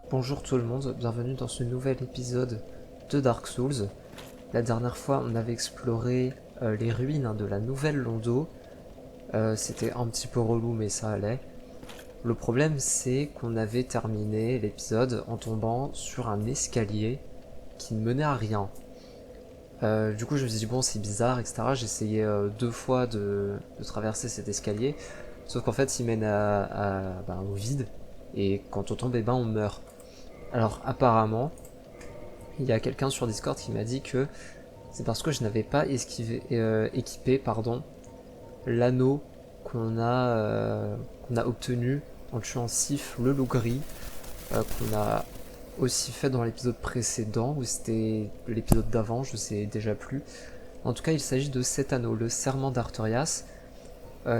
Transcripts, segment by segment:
Bonjour tout le monde, bienvenue dans ce nouvel épisode de Dark Souls. La dernière fois on avait exploré les ruines de la Nouvelle Londo. C'était un petit peu relou mais ça allait. Le problème c'est qu'on avait terminé l'épisode en tombant sur un escalier qui ne menait à rien. Du coup je me suis dit bon c'est bizarre etc. J'ai essayé deux fois de traverser cet escalier. Sauf qu'en fait il mène au vide. Et quand on tombe on meurt. Alors apparemment il y a quelqu'un sur Discord qui m'a dit que c'est parce que je n'avais pas équipé l'anneau qu'on a obtenu en tuant Sif le loup gris, qu'on a aussi fait dans l'épisode précédent, ou c'était l'épisode d'avant, je sais déjà plus. En tout cas, il s'agit de cet anneau, le serment d'Artorias,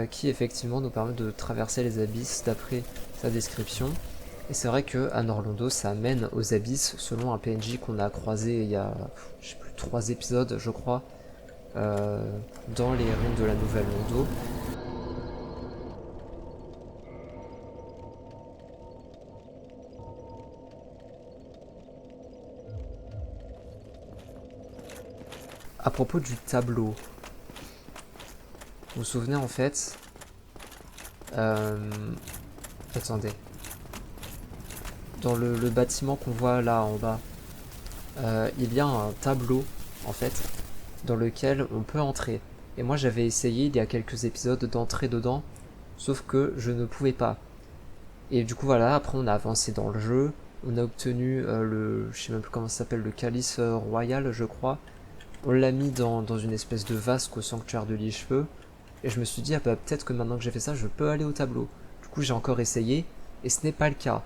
qui effectivement nous permet de traverser les abysses d'après sa description. Et c'est vrai que à Norlondo, ça mène aux abysses selon un PNJ qu'on a croisé il y a, je sais plus, 3 épisodes, je crois, dans les ruines de la Nouvelle Londo. À propos du tableau, vous vous souvenez en fait, euh, attendez, dans le bâtiment qu'on voit là en bas, il y a un tableau en fait dans lequel on peut entrer. Et moi j'avais essayé il y a quelques épisodes d'entrer dedans, sauf que je ne pouvais pas. Et du coup voilà, après on a avancé dans le jeu, on a obtenu je sais même plus comment ça s'appelle, le calice royal je crois. On l'a mis dans une espèce de vasque au sanctuaire de Licheveux. Et je me suis dit, ah bah peut-être que maintenant que j'ai fait ça, je peux aller au tableau. Du coup j'ai encore essayé, et ce n'est pas le cas.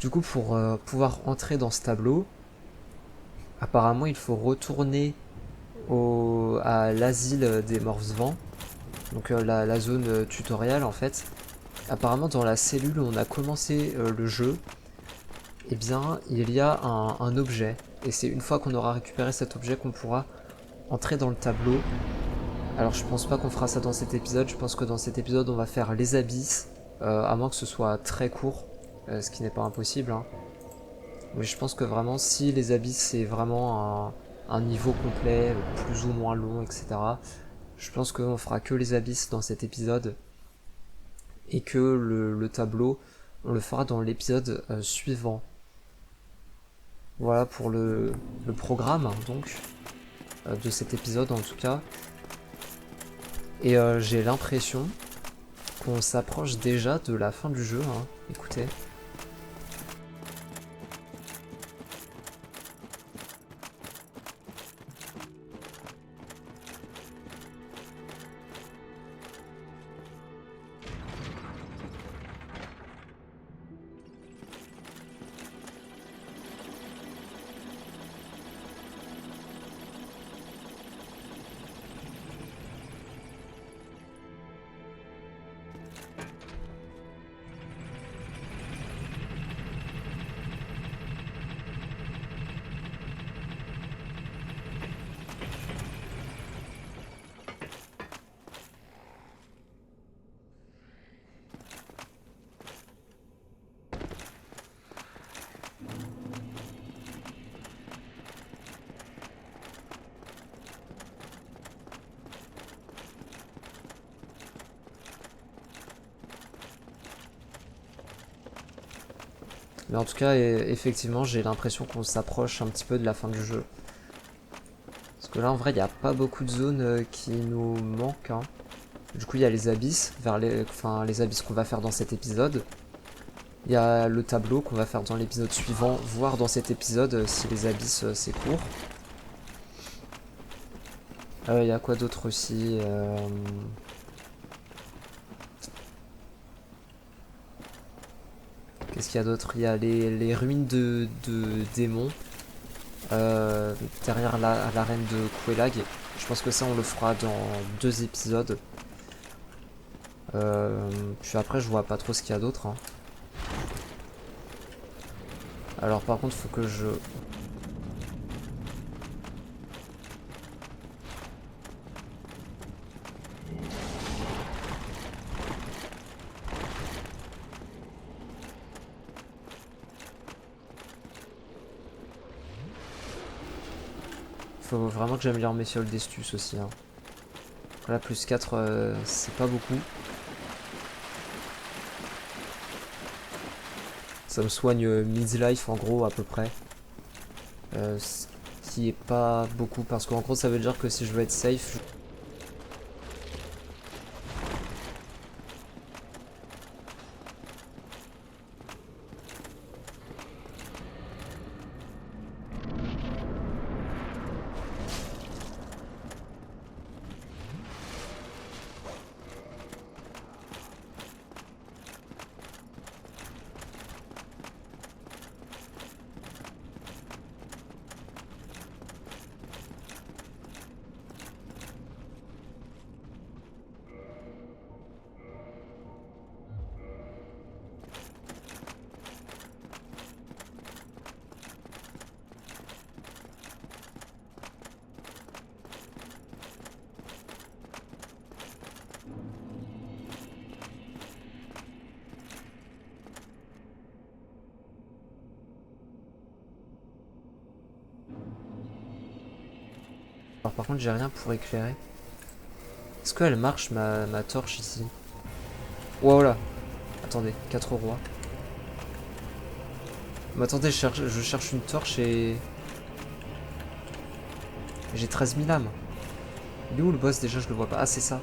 Du coup pour pouvoir entrer dans ce tableau, apparemment il faut retourner à l'asile des morts-vivants. Donc la zone tutoriel en fait. Apparemment dans la cellule où on a commencé le jeu, eh bien il y a un objet. Et c'est une fois qu'on aura récupéré cet objet qu'on pourra entrer dans le tableau. Alors je pense pas qu'on fera ça dans cet épisode, je pense que dans cet épisode on va faire les abysses, à moins que ce soit très court, ce qui n'est pas impossible, hein. Mais je pense que vraiment si les abysses c'est vraiment un niveau complet, plus ou moins long, etc. Je pense qu'on fera que les abysses dans cet épisode, et que le tableau, on le fera dans l'épisode suivant. Voilà pour le programme, hein, donc, de cet épisode en tout cas. Et j'ai l'impression qu'on s'approche déjà de la fin du jeu, hein. Écoutez. Mais en tout cas, effectivement, j'ai l'impression qu'on s'approche un petit peu de la fin du jeu. Parce que là, en vrai, il n'y a pas beaucoup de zones qui nous manquent, hein. Du coup, il y a les abysses, les abysses qu'on va faire dans cet épisode. Il y a le tableau qu'on va faire dans l'épisode suivant, voire dans cet épisode si les abysses c'est court. Il y a quoi d'autre aussi Qu'est-ce qu'il y a d'autre? Il y a les ruines de démons derrière l'arène de Quelaag. Je pense que ça on le fera dans 2 épisodes. Puis après je vois pas trop ce qu'il y a d'autre, hein. Alors par contre faut que je... Faut vraiment que j'améliore mes fioles d'estus aussi. Hein. Là, plus 4, c'est pas beaucoup. Ça me soigne mid-life en gros à peu près. Ce qui est pas beaucoup parce qu'en gros ça veut dire que si je veux être safe... Alors par contre j'ai rien pour éclairer. Est-ce qu'elle marche ma torche ici? Wow là. Attendez, 4 rois. Mais attendez, je cherche une torche et... J'ai 13 000 âmes. Il est où le boss déjà? Je le vois pas. Ah c'est ça.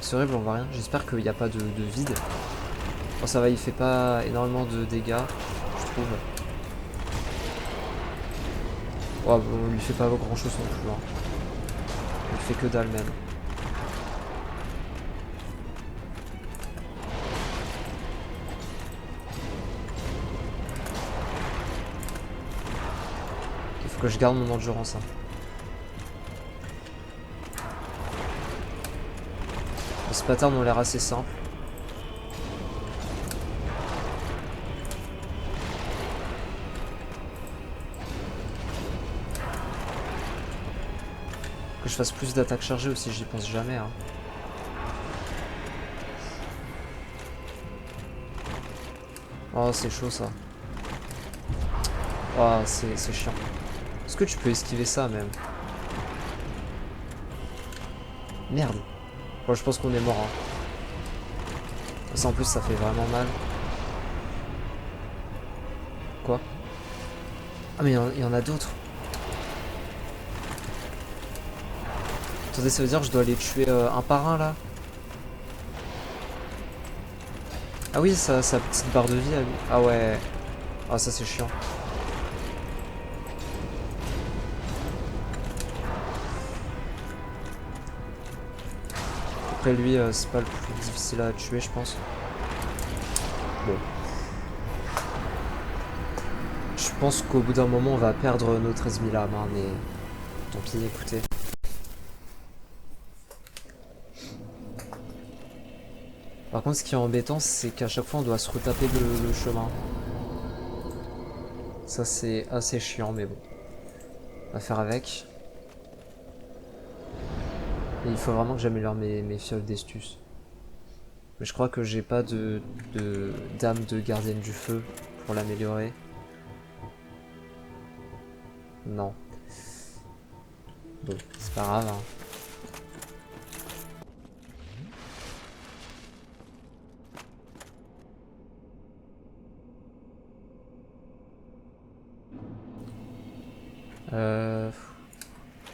C'est horrible, on voit rien. J'espère qu'il n'y a pas de vide. Oh ça va, il fait pas énormément de dégâts, je trouve. Oh, on lui fait pas grand chose non plus. Hein. Il fait que dalle même. Il faut que je garde mon endurance. Hein. Ce pattern ont l'air assez simple. Que je fasse plus d'attaques chargées aussi, j'y pense jamais. Hein. Oh, c'est chaud ça. Oh, c'est chiant. Est-ce que tu peux esquiver ça même? Merde. Bon, je pense qu'on est mort. Hein. Ça en plus, ça fait vraiment mal. Quoi? Ah, mais il y en a d'autres. Attendez, ça veut dire que je dois les tuer un par un là? Ah oui, sa petite barre de vie à lui. Ah ouais. Ah, ça c'est chiant. Après lui, c'est pas le plus difficile à tuer, je pense. Bon. Je pense qu'au bout d'un moment, on va perdre nos 13 000 âmes, hein, mais tant pis, écoutez. Par contre, ce qui est embêtant, c'est qu'à chaque fois, on doit se retaper le chemin. Ça, c'est assez chiant, mais bon. On va faire avec. Et il faut vraiment que j'améliore mes fioles d'estus. Mais je crois que j'ai pas d'âme de gardienne du feu pour l'améliorer. Non. Bon, c'est pas grave. Hein.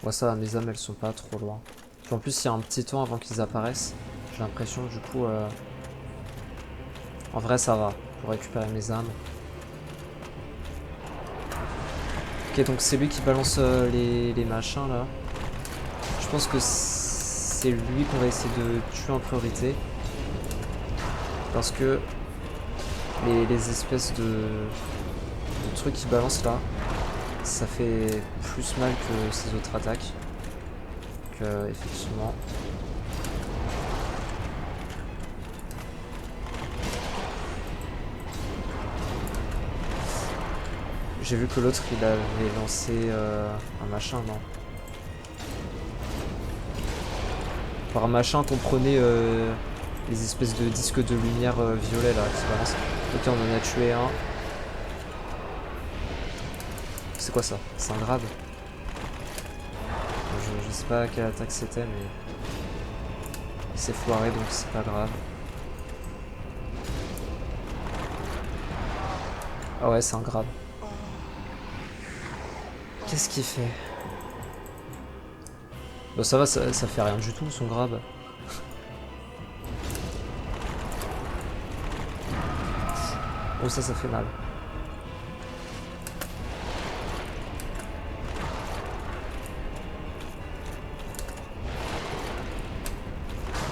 Ouais, ça, mes âmes, elles sont pas trop loin. Puis en plus, il y a un petit temps avant qu'ils apparaissent. J'ai l'impression, du coup... En vrai, ça va, pour récupérer mes âmes. Ok, donc c'est lui qui balance les machins, là. Je pense que c'est lui qu'on va essayer de tuer en priorité. Parce que les espèces de trucs qui balancent là, ça fait plus mal que ses autres attaques. Donc effectivement. J'ai vu que l'autre il avait lancé un machin, non? Par un machin comprenait les espèces de disques de lumière violet là qui balancent. Ok, on en a tué un. C'est quoi ça? C'est un grab? je sais pas quelle attaque c'était, mais il s'est foiré donc c'est pas grave. Ah ouais, c'est un grab. Qu'est-ce qu'il fait? Bah ça va, ça fait rien du tout son grab. Oh ça fait mal.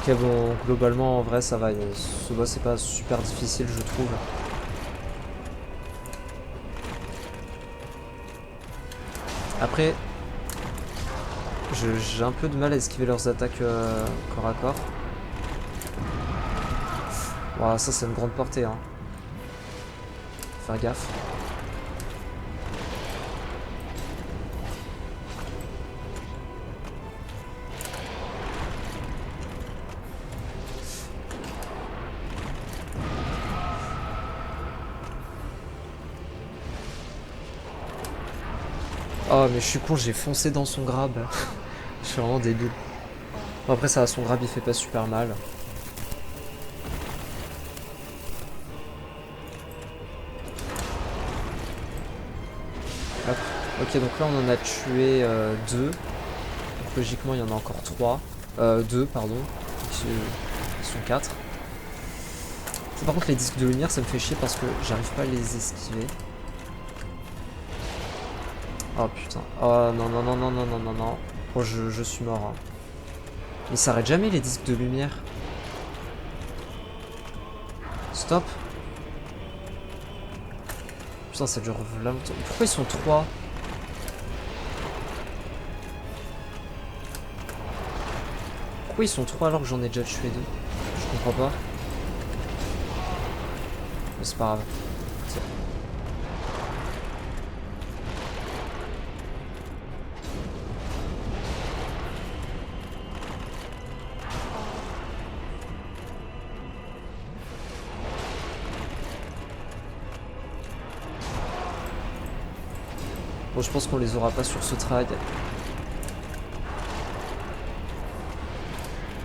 Ok bon, globalement en vrai ça va, ce boss c'est pas super difficile je trouve. Après, j'ai un peu de mal à esquiver leurs attaques corps à corps. Voilà, ça c'est une grande portée hein. Faut faire gaffe. Oh mais je suis con, j'ai foncé dans son grab. Je suis vraiment débile. Bon, après ça, son grab il fait pas super mal. Hop. Ok donc là on en a tué 2. Donc logiquement il y en a encore 3. 2 pardon. Ils sont 4. Par contre les disques de lumière ça me fait chier parce que j'arrive pas à les esquiver. Oh putain. Oh non non non non non non non non. Oh je suis mort. Hein. Ils s'arrêtent jamais les disques de lumière. Stop. Putain ça dure longtemps. Pourquoi ils sont 3? Pourquoi ils sont 3 alors que j'en ai déjà tué 2? Je comprends pas. Mais c'est pas grave. Bon, je pense qu'on les aura pas sur ce trag.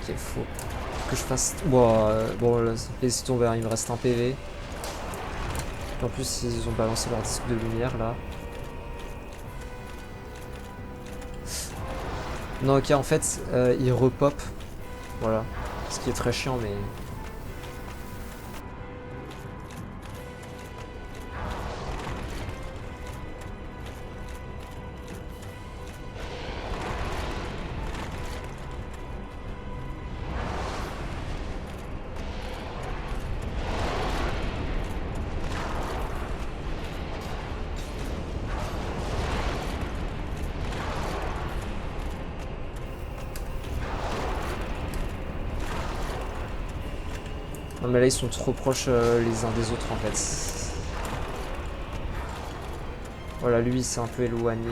Ok, faut que je fasse... Bon, laisse tomber, hein, il me reste un PV. En plus, ils ont balancé leur disque de lumière, là. Non, ok, en fait, ils repop. Voilà. Ce qui est très chiant, mais... Non, mais là, ils sont trop proches les uns des autres, en fait. Voilà, lui, il s'est un peu éloigné.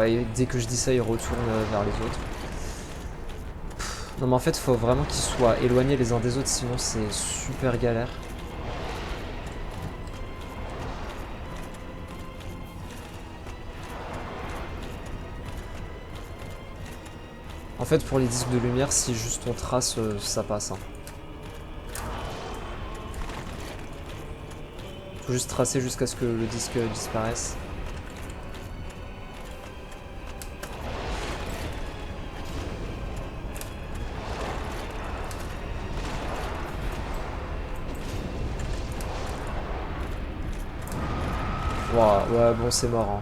Et dès que je dis ça, il retourne vers les autres. Non, mais en fait, faut vraiment qu'ils soient éloignés les uns des autres, sinon c'est super galère. En fait, pour les disques de lumière, si juste on trace, ça passe. Hein. Faut juste tracer jusqu'à ce que le disque disparaisse. Wow, ouais, bon, c'est mort. Hein.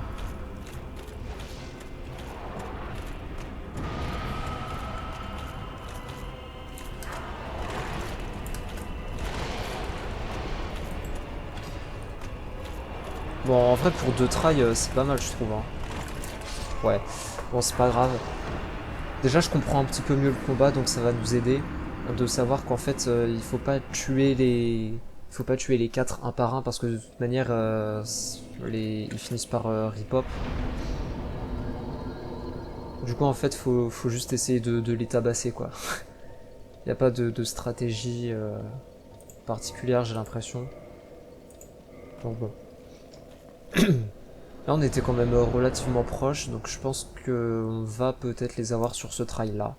Bon, en vrai, pour 2 tries, c'est pas mal, je trouve. Hein. Ouais, bon, c'est pas grave. Déjà, je comprends un petit peu mieux le combat, donc ça va nous aider de savoir qu'en fait, il faut pas tuer les... Il faut pas tuer les 4 un par un, parce que de toute manière, ils finissent par rip-hop. Du coup, en fait, faut juste essayer de les tabasser, quoi. Il n'y a pas de stratégie particulière, j'ai l'impression. Donc bon. Là on était quand même relativement proche, donc je pense qu'on va peut-être les avoir sur ce trail là.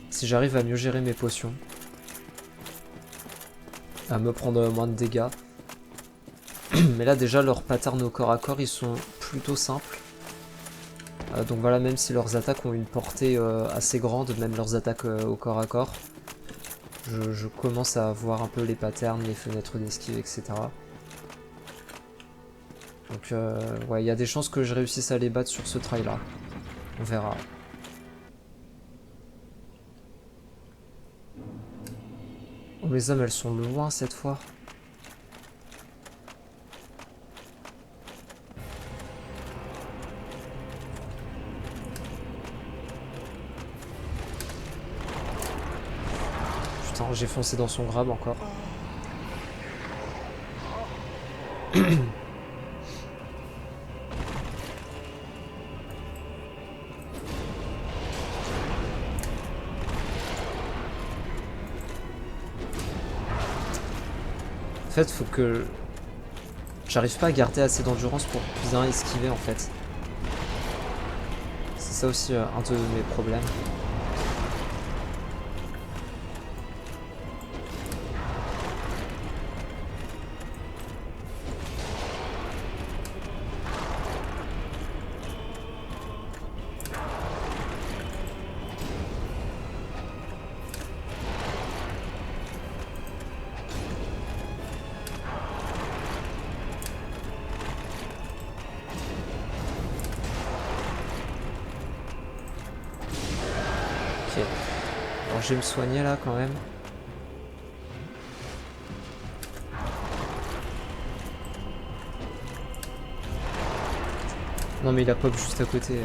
Si j'arrive à mieux gérer mes potions. À me prendre moins de dégâts. Mais là déjà leurs patterns au corps à corps ils sont plutôt simples. Donc voilà, même si leurs attaques ont une portée assez grande, même leurs attaques au corps à corps, je commence à voir un peu les patterns, les fenêtres d'esquive, etc. Donc ouais, il y a des chances que je réussisse à les battre sur ce trail là. On verra. Oh, les âmes elles sont loin cette fois. Putain, j'ai foncé dans son grab encore. En fait, faut que... J'arrive pas à garder assez d'endurance pour bien esquiver en fait. C'est ça aussi un de mes problèmes. Ok. Alors je vais me soigner là quand même. Non mais il a pop juste à côté.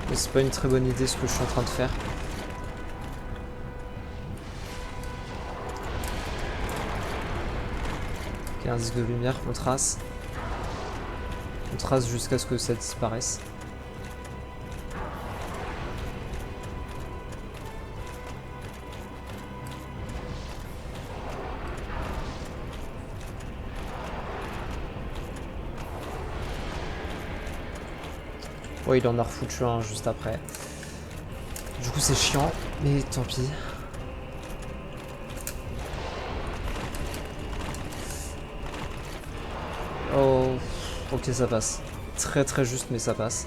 Mais c'est pas une très bonne idée ce que je suis en train de faire. Ok, un disque de lumière, on trace. On trace jusqu'à ce que ça disparaisse. Ouais, il en a refoutu un juste après. Du coup, c'est chiant, mais tant pis. Oh, ok, ça passe. Très très juste, mais ça passe.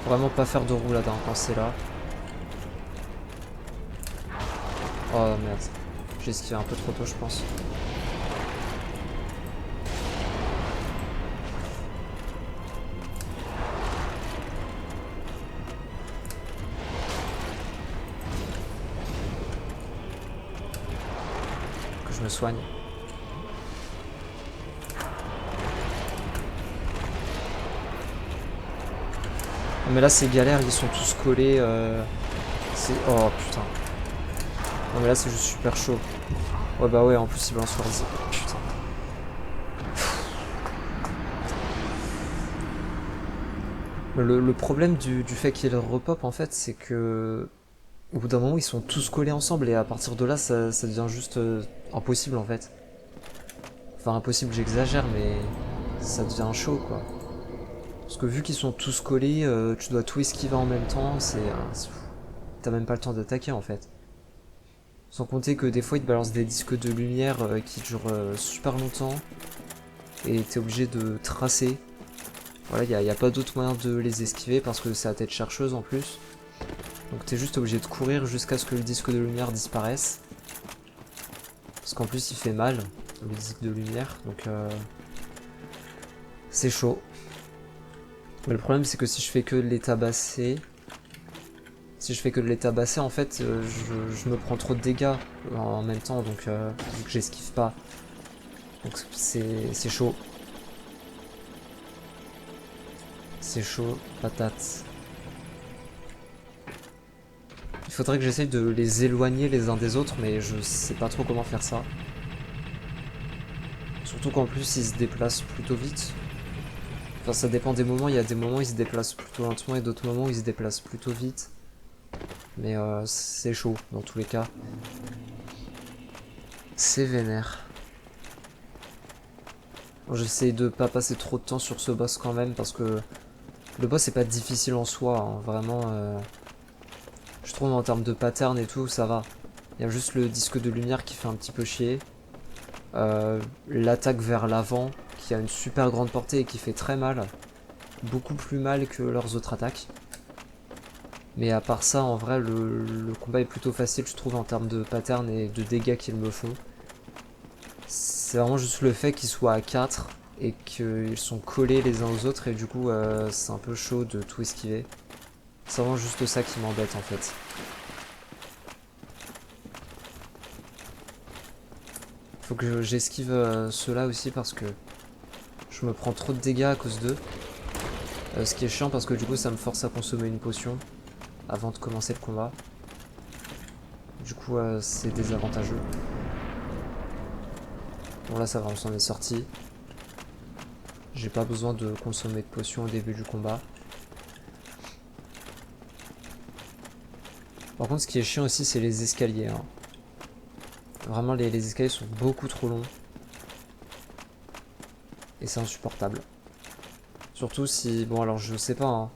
Vraiment pas faire de roulade hein, quand c'est là. Oh merde. J'ai esquivé un peu trop tôt, je pense. Que je me soigne. Oh, mais là, c'est galère, ils sont tous collés. Oh putain. Non, mais là, c'est juste super chaud. Ouais, bah ouais, en plus, il balance leur zip. Putain. Le problème du fait qu'il repop, en fait, c'est que au bout d'un moment, ils sont tous collés ensemble et à partir de là, ça devient juste impossible en fait. Enfin, impossible, j'exagère, mais ça devient chaud quoi. Parce que vu qu'ils sont tous collés, tu dois tout esquiver en même temps, t'as même pas le temps d'attaquer en fait. Sans compter que des fois, ils te balancent des disques de lumière qui durent super longtemps et t'es obligé de tracer. Voilà, y a pas d'autre moyen de les esquiver parce que c'est à tête chercheuse en plus. Donc t'es juste obligé de courir jusqu'à ce que le disque de lumière disparaisse. Parce qu'en plus il fait mal, le disque de lumière, donc c'est chaud. Mais le problème c'est que si je fais que de les tabasser... Si je fais que de les tabasser, en fait, je me prends trop de dégâts en même temps, donc vu que j'esquive pas. Donc c'est chaud. C'est chaud, patate. faudrait que j'essaye de les éloigner les uns des autres, mais je sais pas trop comment faire ça. Surtout qu'en plus ils se déplacent plutôt vite. Enfin ça dépend des moments, il y a des moments où ils se déplacent plutôt lentement et d'autres moments où ils se déplacent plutôt vite. Mais c'est chaud dans tous les cas. C'est vénère. Bon, j'essaie de pas passer trop de temps sur ce boss quand même parce que le boss est pas difficile en soi, hein. Vraiment je trouve en termes de pattern et tout ça va. Il y a juste le disque de lumière qui fait un petit peu chier. L'attaque vers l'avant qui a une super grande portée et qui fait très mal. Beaucoup plus mal que leurs autres attaques. Mais à part ça, en vrai, le combat est plutôt facile, je trouve, en termes de pattern et de dégâts qu'ils me font. C'est vraiment juste le fait qu'ils soient à 4 et qu'ils sont collés les uns aux autres et du coup, c'est un peu chaud de tout esquiver. C'est vraiment juste ça qui m'embête en fait. Faut que j'esquive ceux-là aussi parce que je me prends trop de dégâts à cause d'eux. Ce qui est chiant parce que du coup, ça me force à consommer une potion avant de commencer le combat. Du coup, c'est désavantageux. Bon là, ça va, on s'en est sorti. J'ai pas besoin de consommer de potions au début du combat. Par contre, ce qui est chiant aussi, c'est les escaliers. Hein. Vraiment, les escaliers sont beaucoup trop longs. Et c'est insupportable. Surtout si... Bon, alors je sais pas, hein.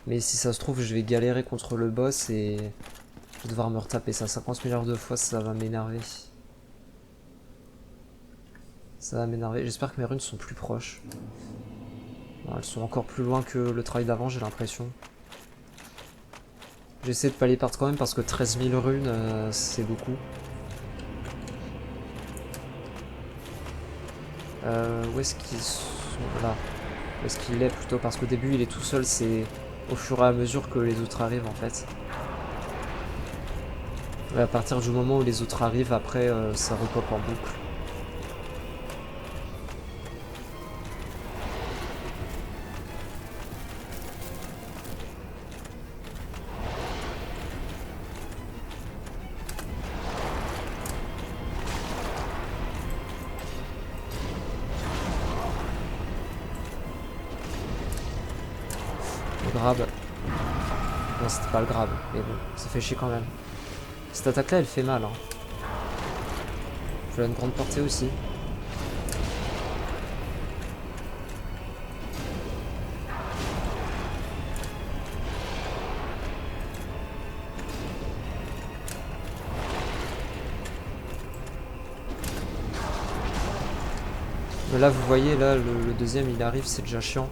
Mais si ça se trouve, je vais galérer contre le boss et... je vais devoir me retaper ça 50 000 heures de fois, ça va m'énerver. Ça va m'énerver. J'espère que mes runes sont plus proches. Bon, elles sont encore plus loin que le travail d'avant, j'ai l'impression. J'essaie de pas les perdre quand même parce que 13 000 runes, c'est beaucoup. Où est-ce qu'ils sont? Là. Où est-ce qu'il est plutôt? Parce qu'au début, il est tout seul, c'est au fur et à mesure que les autres arrivent en fait. Et à partir du moment où les autres arrivent, après, ça repop en boucle. Le grab. Non, c'était pas le grab, mais bon, ça fait chier quand même. Cette attaque-là, elle fait mal. Hein. Elle a une grande portée aussi. Mais là, vous voyez, là, le deuxième, il arrive, c'est déjà chiant.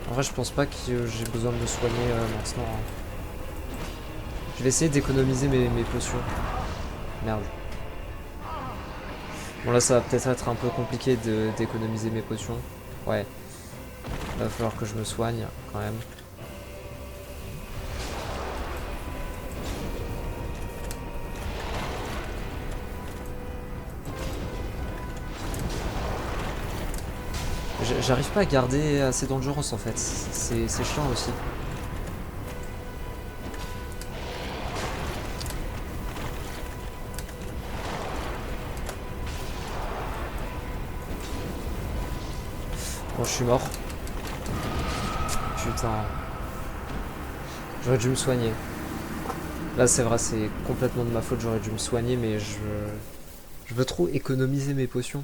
En vrai, je pense pas que j'ai besoin de me soigner maintenant. Hein. Je vais essayer d'économiser mes potions. Merde. Bon là, ça va peut-être être un peu compliqué d'économiser mes potions. Ouais. Il va falloir que je me soigne, quand même. J'arrive pas à garder assez d'endurance en fait, c'est chiant aussi. Bon, je suis mort. Putain. J'aurais dû me soigner. Là c'est vrai, c'est complètement de ma faute, j'aurais dû me soigner, mais je veux trop économiser mes potions.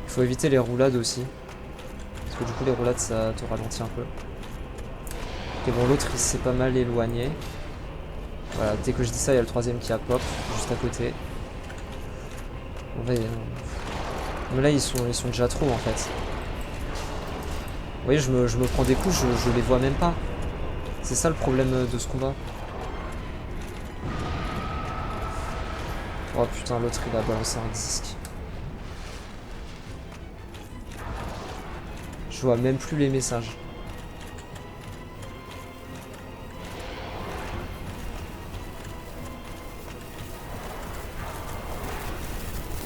Il faut éviter les roulades aussi. Parce que du coup les roulades ça te ralentit un peu. Ok bon l'autre il s'est pas mal éloigné. Voilà, dès que je dis ça il y a le troisième qui a pop, juste à côté. On va... Mais là ils sont déjà trop en fait. Vous voyez je me prends des coups, je les vois même pas. C'est ça le problème de ce combat. Oh putain l'autre il a balancé un disque. Je vois même plus les messages.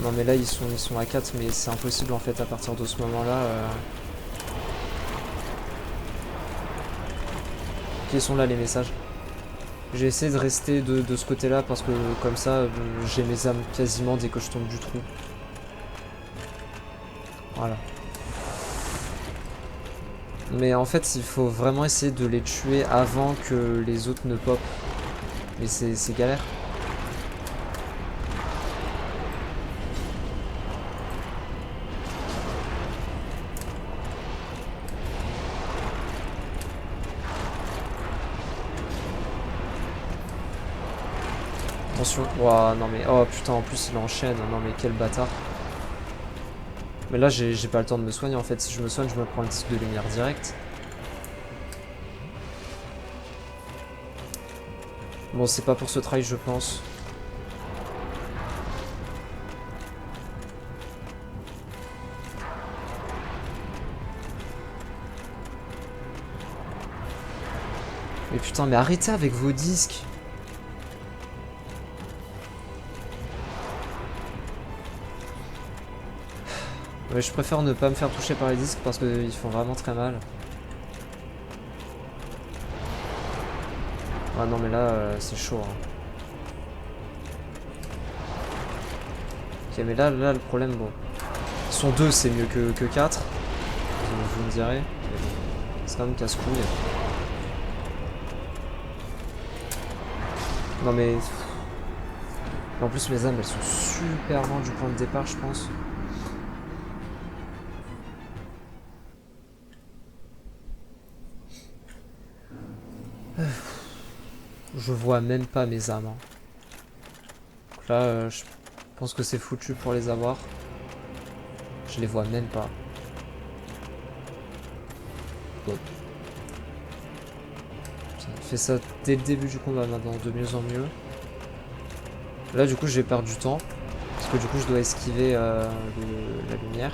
Non mais là ils sont à 4 mais c'est impossible en fait à partir de ce moment là. Qui sont là les messages. J'ai essayé de rester de ce côté là parce que comme ça j'ai mes âmes quasiment dès que je tombe du trou. Voilà. Mais en fait il faut vraiment essayer de les tuer avant que les autres ne pop. Mais c'est galère. Attention. Ouah, non mais oh putain en plus il enchaîne. Non mais quel bâtard. Mais là j'ai pas le temps de me soigner en fait. Si je me soigne je me prends le disque de lumière direct. Bon c'est pas pour ce try je pense. Mais putain mais arrêtez avec vos disques. Ouais, je préfère ne pas me faire toucher par les disques parce qu'ils font vraiment très mal. Ah non mais là c'est chaud. Hein. Ok mais là le problème bon. Ils sont 2 c'est mieux que 4. Vous me direz. C'est quand même casse-couille. Non mais... En plus mes âmes elles sont super loin du point de départ je pense. Je vois même pas mes âmes. Hein. Donc là je pense que c'est foutu pour les avoir. Je les vois même pas. Bon. Ça fait ça dès le début du combat maintenant, de mieux en mieux. Là du coup je vais perdre du temps. Parce que du coup je dois esquiver la lumière.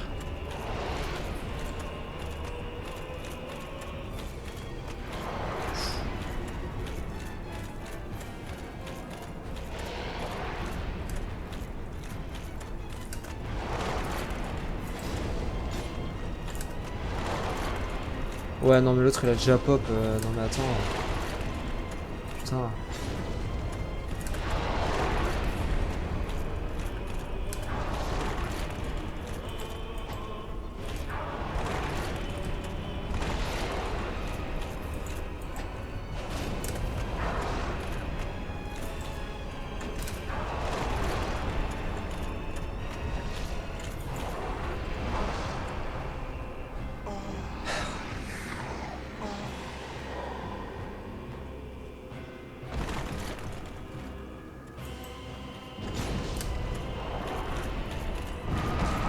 Ouais non mais l'autre il a déjà pop, non mais attends. Putain.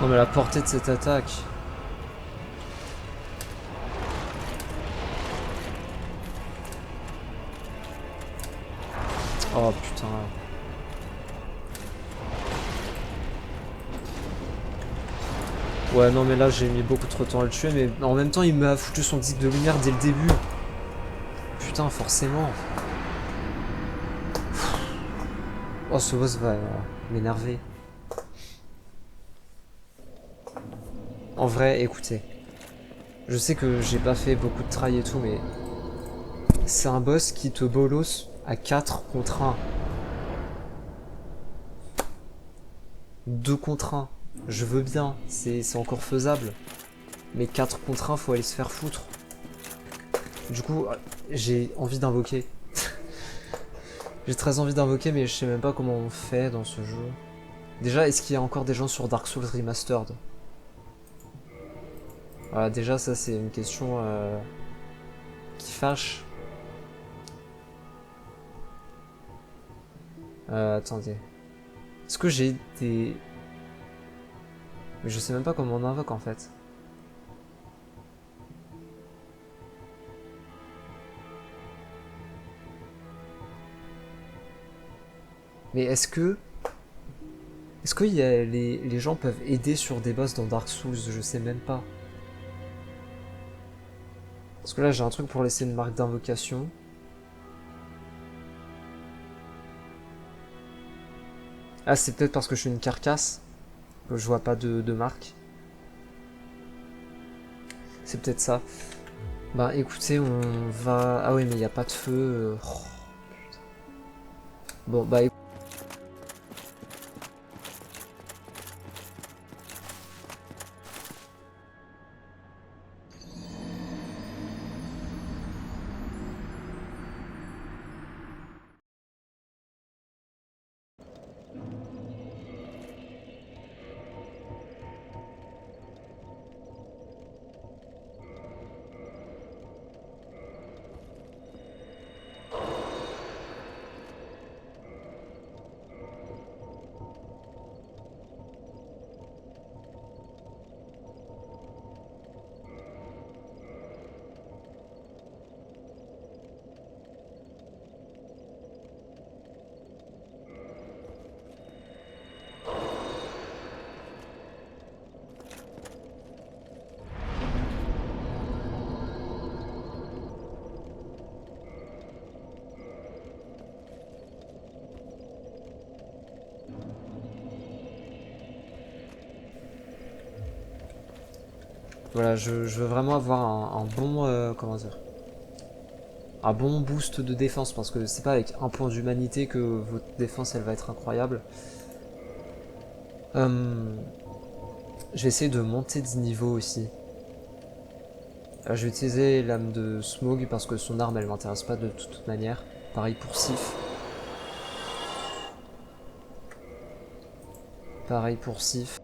Non mais la portée de cette attaque. Oh putain. Ouais non mais là j'ai mis beaucoup trop de temps à le tuer mais en même temps il m'a foutu son disque de lumière dès le début. Putain forcément. Oh ce boss va m'énerver. En vrai écoutez. Je sais que j'ai pas fait beaucoup de try et tout mais c'est un boss qui te bolos à 4 contre 1. 2 contre 1. Je veux bien, c'est encore faisable. Mais 4 contre 1, faut aller se faire foutre. Du coup, j'ai envie d'invoquer. J'ai très envie d'invoquer, mais je sais même pas comment on fait dans ce jeu. Déjà, est-ce qu'il y a encore des gens sur Dark Souls Remastered? Voilà, déjà ça c'est une question qui fâche. Attendez. Est-ce que j'ai des... Mais je sais même pas comment on invoque en fait. Mais est-ce que... Est-ce que les gens peuvent aider sur des boss dans Dark Souls? Je sais même pas. Parce que là j'ai un truc pour laisser une marque d'invocation. Ah, c'est peut-être parce que je suis une carcasse que je vois pas de marque. C'est peut-être ça. Bah écoutez, on va... Ah oui, mais il n'y a pas de feu. Oh. Bon, bah écoutez. Voilà, je veux vraiment avoir un bon... comment dire? Un bon boost de défense, parce que c'est pas avec un point d'humanité que votre défense elle va être incroyable. Je vais essayer de monter de niveau aussi. Je vais utiliser l'âme de Smog parce que son arme elle m'intéresse pas de toute manière. Pareil pour Sif. Pareil pour Sif.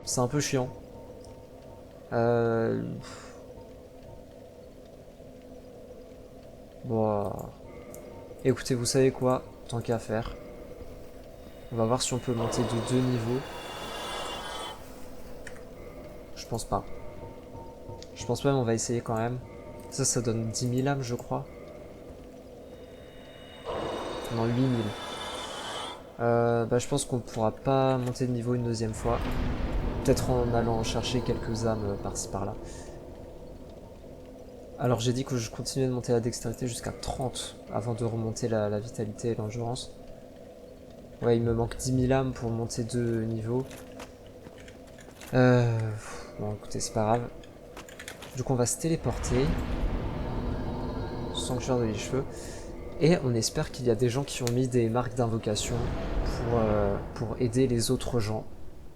C'est un peu chiant. Euh... Bon... Écoutez, vous savez quoi? Tant qu'à faire. On va voir si on peut monter de 2 niveaux. Je pense pas. Je pense pas, mais on va essayer quand même. Ça donne 10 000 âmes, je crois. Non, 8 000. Bah, je pense qu'on pourra pas monter de niveau une deuxième fois. Peut-être en allant chercher quelques âmes par-ci par-là. Alors j'ai dit que je continuais de monter la dextérité jusqu'à 30 avant de remonter la vitalité et l'endurance. Ouais, il me manque 10 000 âmes pour monter 2 niveaux. Bon, écoutez, c'est pas grave. Du coup, on va se téléporter. Sanctuaire de les-cheveux. Et on espère qu'il y a des gens qui ont mis des marques d'invocation pour aider les autres gens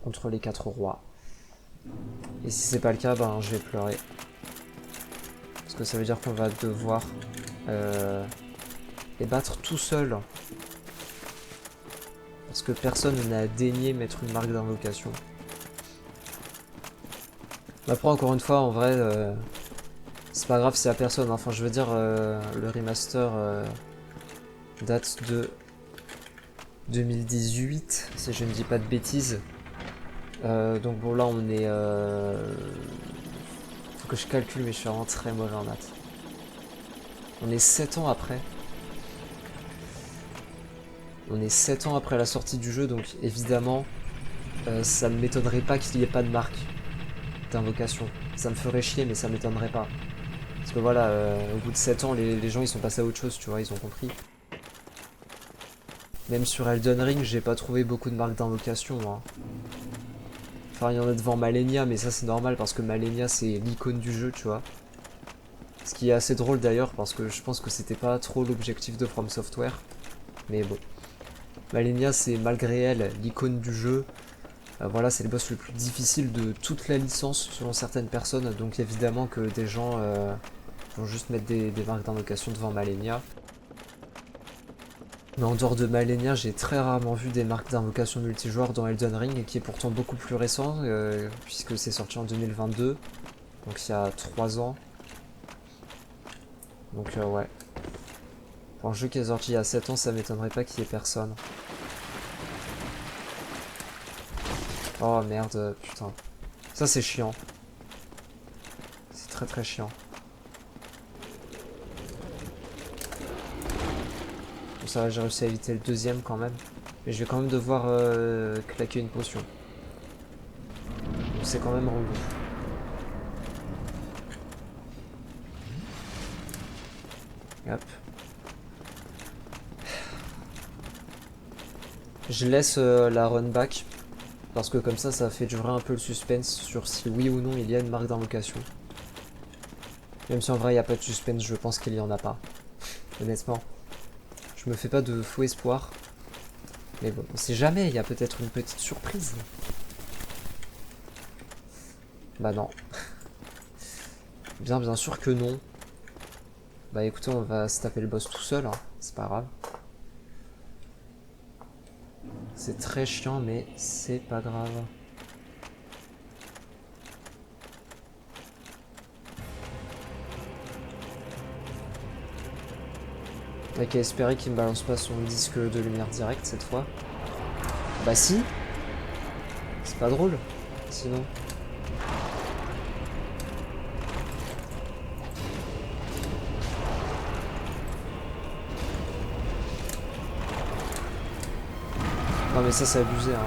contre les 4 rois. Et si c'est pas le cas, ben je vais pleurer. Parce que ça veut dire qu'on va devoir les battre tout seul. Parce que personne n'a daigné mettre une marque d'invocation. Après, encore une fois, en vrai, c'est pas grave s'il y a personne. Enfin, je veux dire, le remaster date de 2018, si je ne dis pas de bêtises. Donc bon, là, on est... Faut que je calcule, mais je suis vraiment très mauvais en maths. On est 7 ans après. On est 7 ans après la sortie du jeu, donc évidemment, ça ne m'étonnerait pas qu'il n'y ait pas de marque d'invocation. Ça me ferait chier, mais ça m'étonnerait pas. Parce que voilà, au bout de 7 ans, les gens ils sont passés à autre chose, tu vois, ils ont compris. Même sur Elden Ring, j'ai pas trouvé beaucoup de marques d'invocation. Hein. Enfin, il y en a devant Malenia, mais ça c'est normal parce que Malenia c'est l'icône du jeu, tu vois. Ce qui est assez drôle d'ailleurs parce que je pense que c'était pas trop l'objectif de From Software. Mais bon. Malenia, c'est malgré elle l'icône du jeu. Voilà, c'est le boss le plus difficile de toute la licence selon certaines personnes. Donc évidemment que des gens vont juste mettre des marques d'invocation devant Malenia. Mais en dehors de Malenia, j'ai très rarement vu des marques d'invocation multijoueur dans Elden Ring, qui est pourtant beaucoup plus récent, puisque c'est sorti en 2022, donc il y a 3 ans. Donc ouais. Pour un jeu qui est sorti il y a 7 ans, ça m'étonnerait pas qu'il y ait personne. Oh merde, putain. Ça c'est chiant. C'est très très chiant. Bon, ça va, j'ai réussi à éviter le deuxième quand même. Mais je vais quand même devoir claquer une potion. Donc c'est quand même relou. Hop. Je laisse la run back. Parce que comme ça fait durer un peu le suspense sur si oui ou non il y a une marque d'invocation. Même si en vrai il n'y a pas de suspense, je pense qu'il y en a pas. Honnêtement. Je me fais pas de faux espoir. Mais bon, on sait jamais, il y a peut-être une petite surprise. Bah non. Bien sûr que non. Bah écoutez, on va se taper le boss tout seul, hein. C'est pas grave. C'est très chiant, mais c'est pas grave. On a qu'à espérer qu'il me balance pas son disque de lumière direct cette fois. Bah si. C'est pas drôle, sinon. Non mais ça c'est abusé, hein.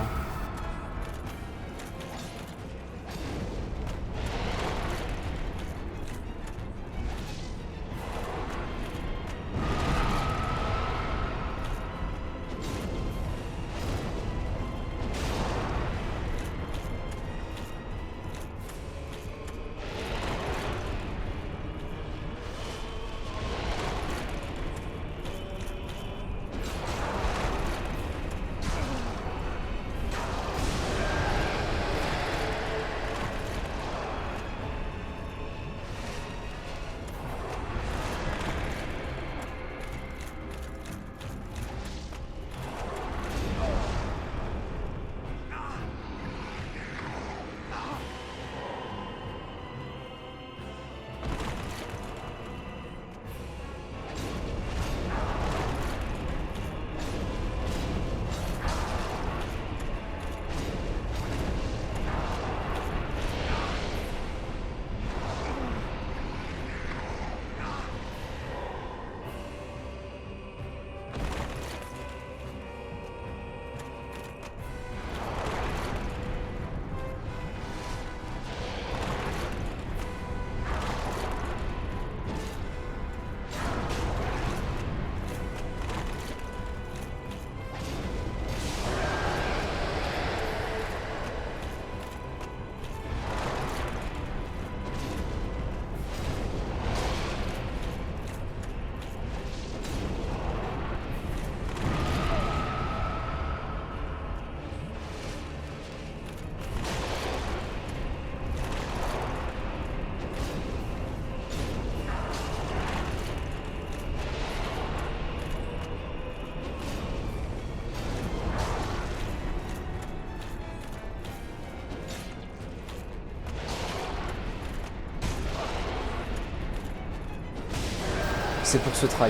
C'est pour ce try.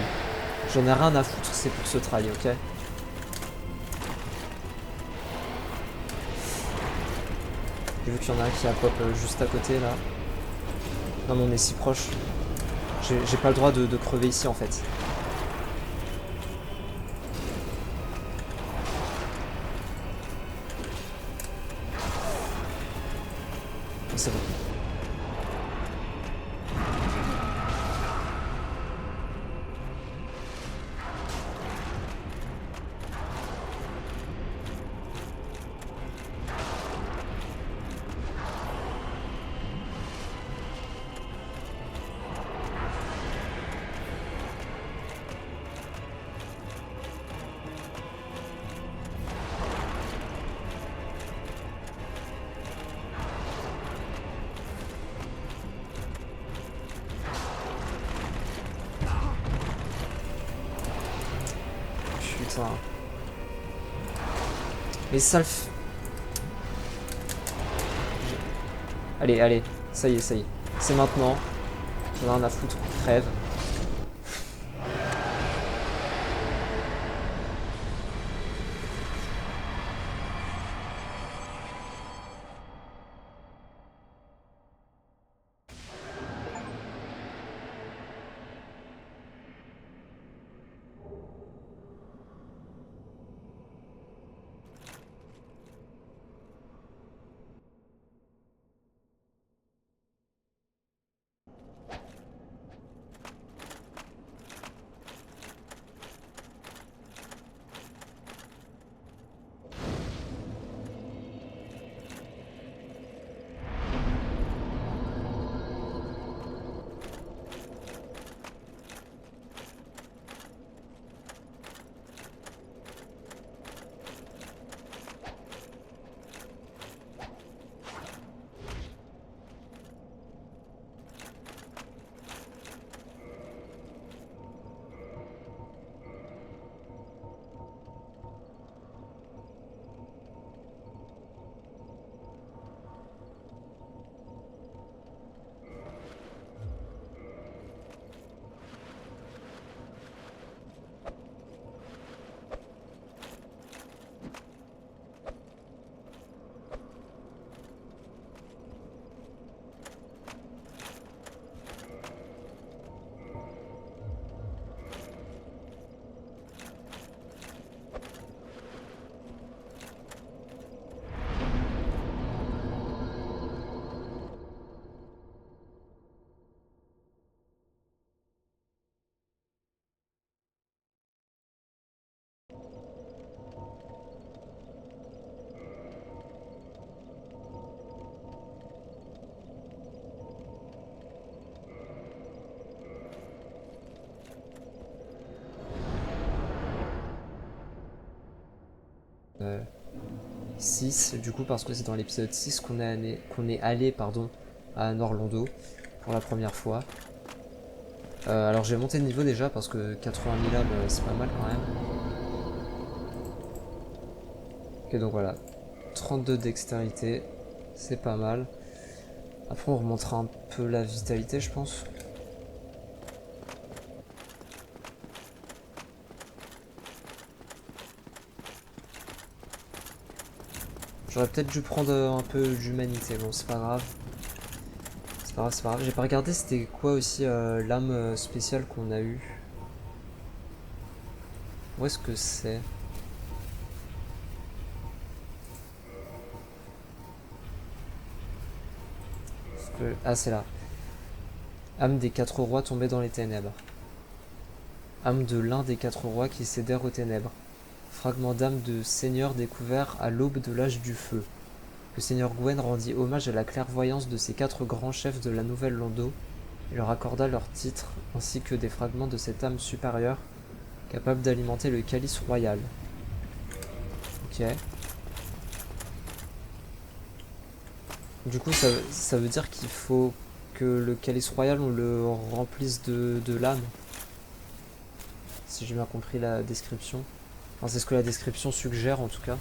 J'en ai rien à foutre, c'est pour ce try, ok? J'ai vu qu'il y en a un qui a pop juste à côté là. Non mais on est si proche. J'ai pas le droit de crever ici en fait. C'est bon. putain. Mais ça le fait. Allez, allez, ça y est, ça y est. C'est maintenant. J'en ai rien à foutre, crève. Euh, 6, du coup, parce que c'est dans l'épisode 6 qu'on est allé pardon, à Norlando pour la première fois. Alors j'ai monté de niveau déjà parce que 80 000 âmes c'est pas mal quand même. Ok, donc voilà, 32 dextérité, c'est pas mal. Après on remontera un peu la vitalité je pense. J'aurais peut-être dû prendre un peu d'humanité, bon c'est pas grave. C'est pas grave, c'est pas grave. J'ai pas regardé c'était quoi aussi l'âme spéciale qu'on a eue. Où est-ce que c'est? Ah c'est là. Âme des 4 rois tombés dans les ténèbres. Âme de l'un des 4 rois qui cédèrent aux ténèbres. Fragment d'âme de seigneur découvert à l'aube de l'âge du feu. Le seigneur Gwen rendit hommage à la clairvoyance de ces 4 grands chefs de la nouvelle Lando et leur accorda leurs titres ainsi que des fragments de cette âme supérieure capable d'alimenter le calice royal. Ok. Du coup ça veut dire qu'il faut que le calice royal on le remplisse de l'âme. Si j'ai bien compris la description. Enfin, c'est ce que la description suggère en tout cas.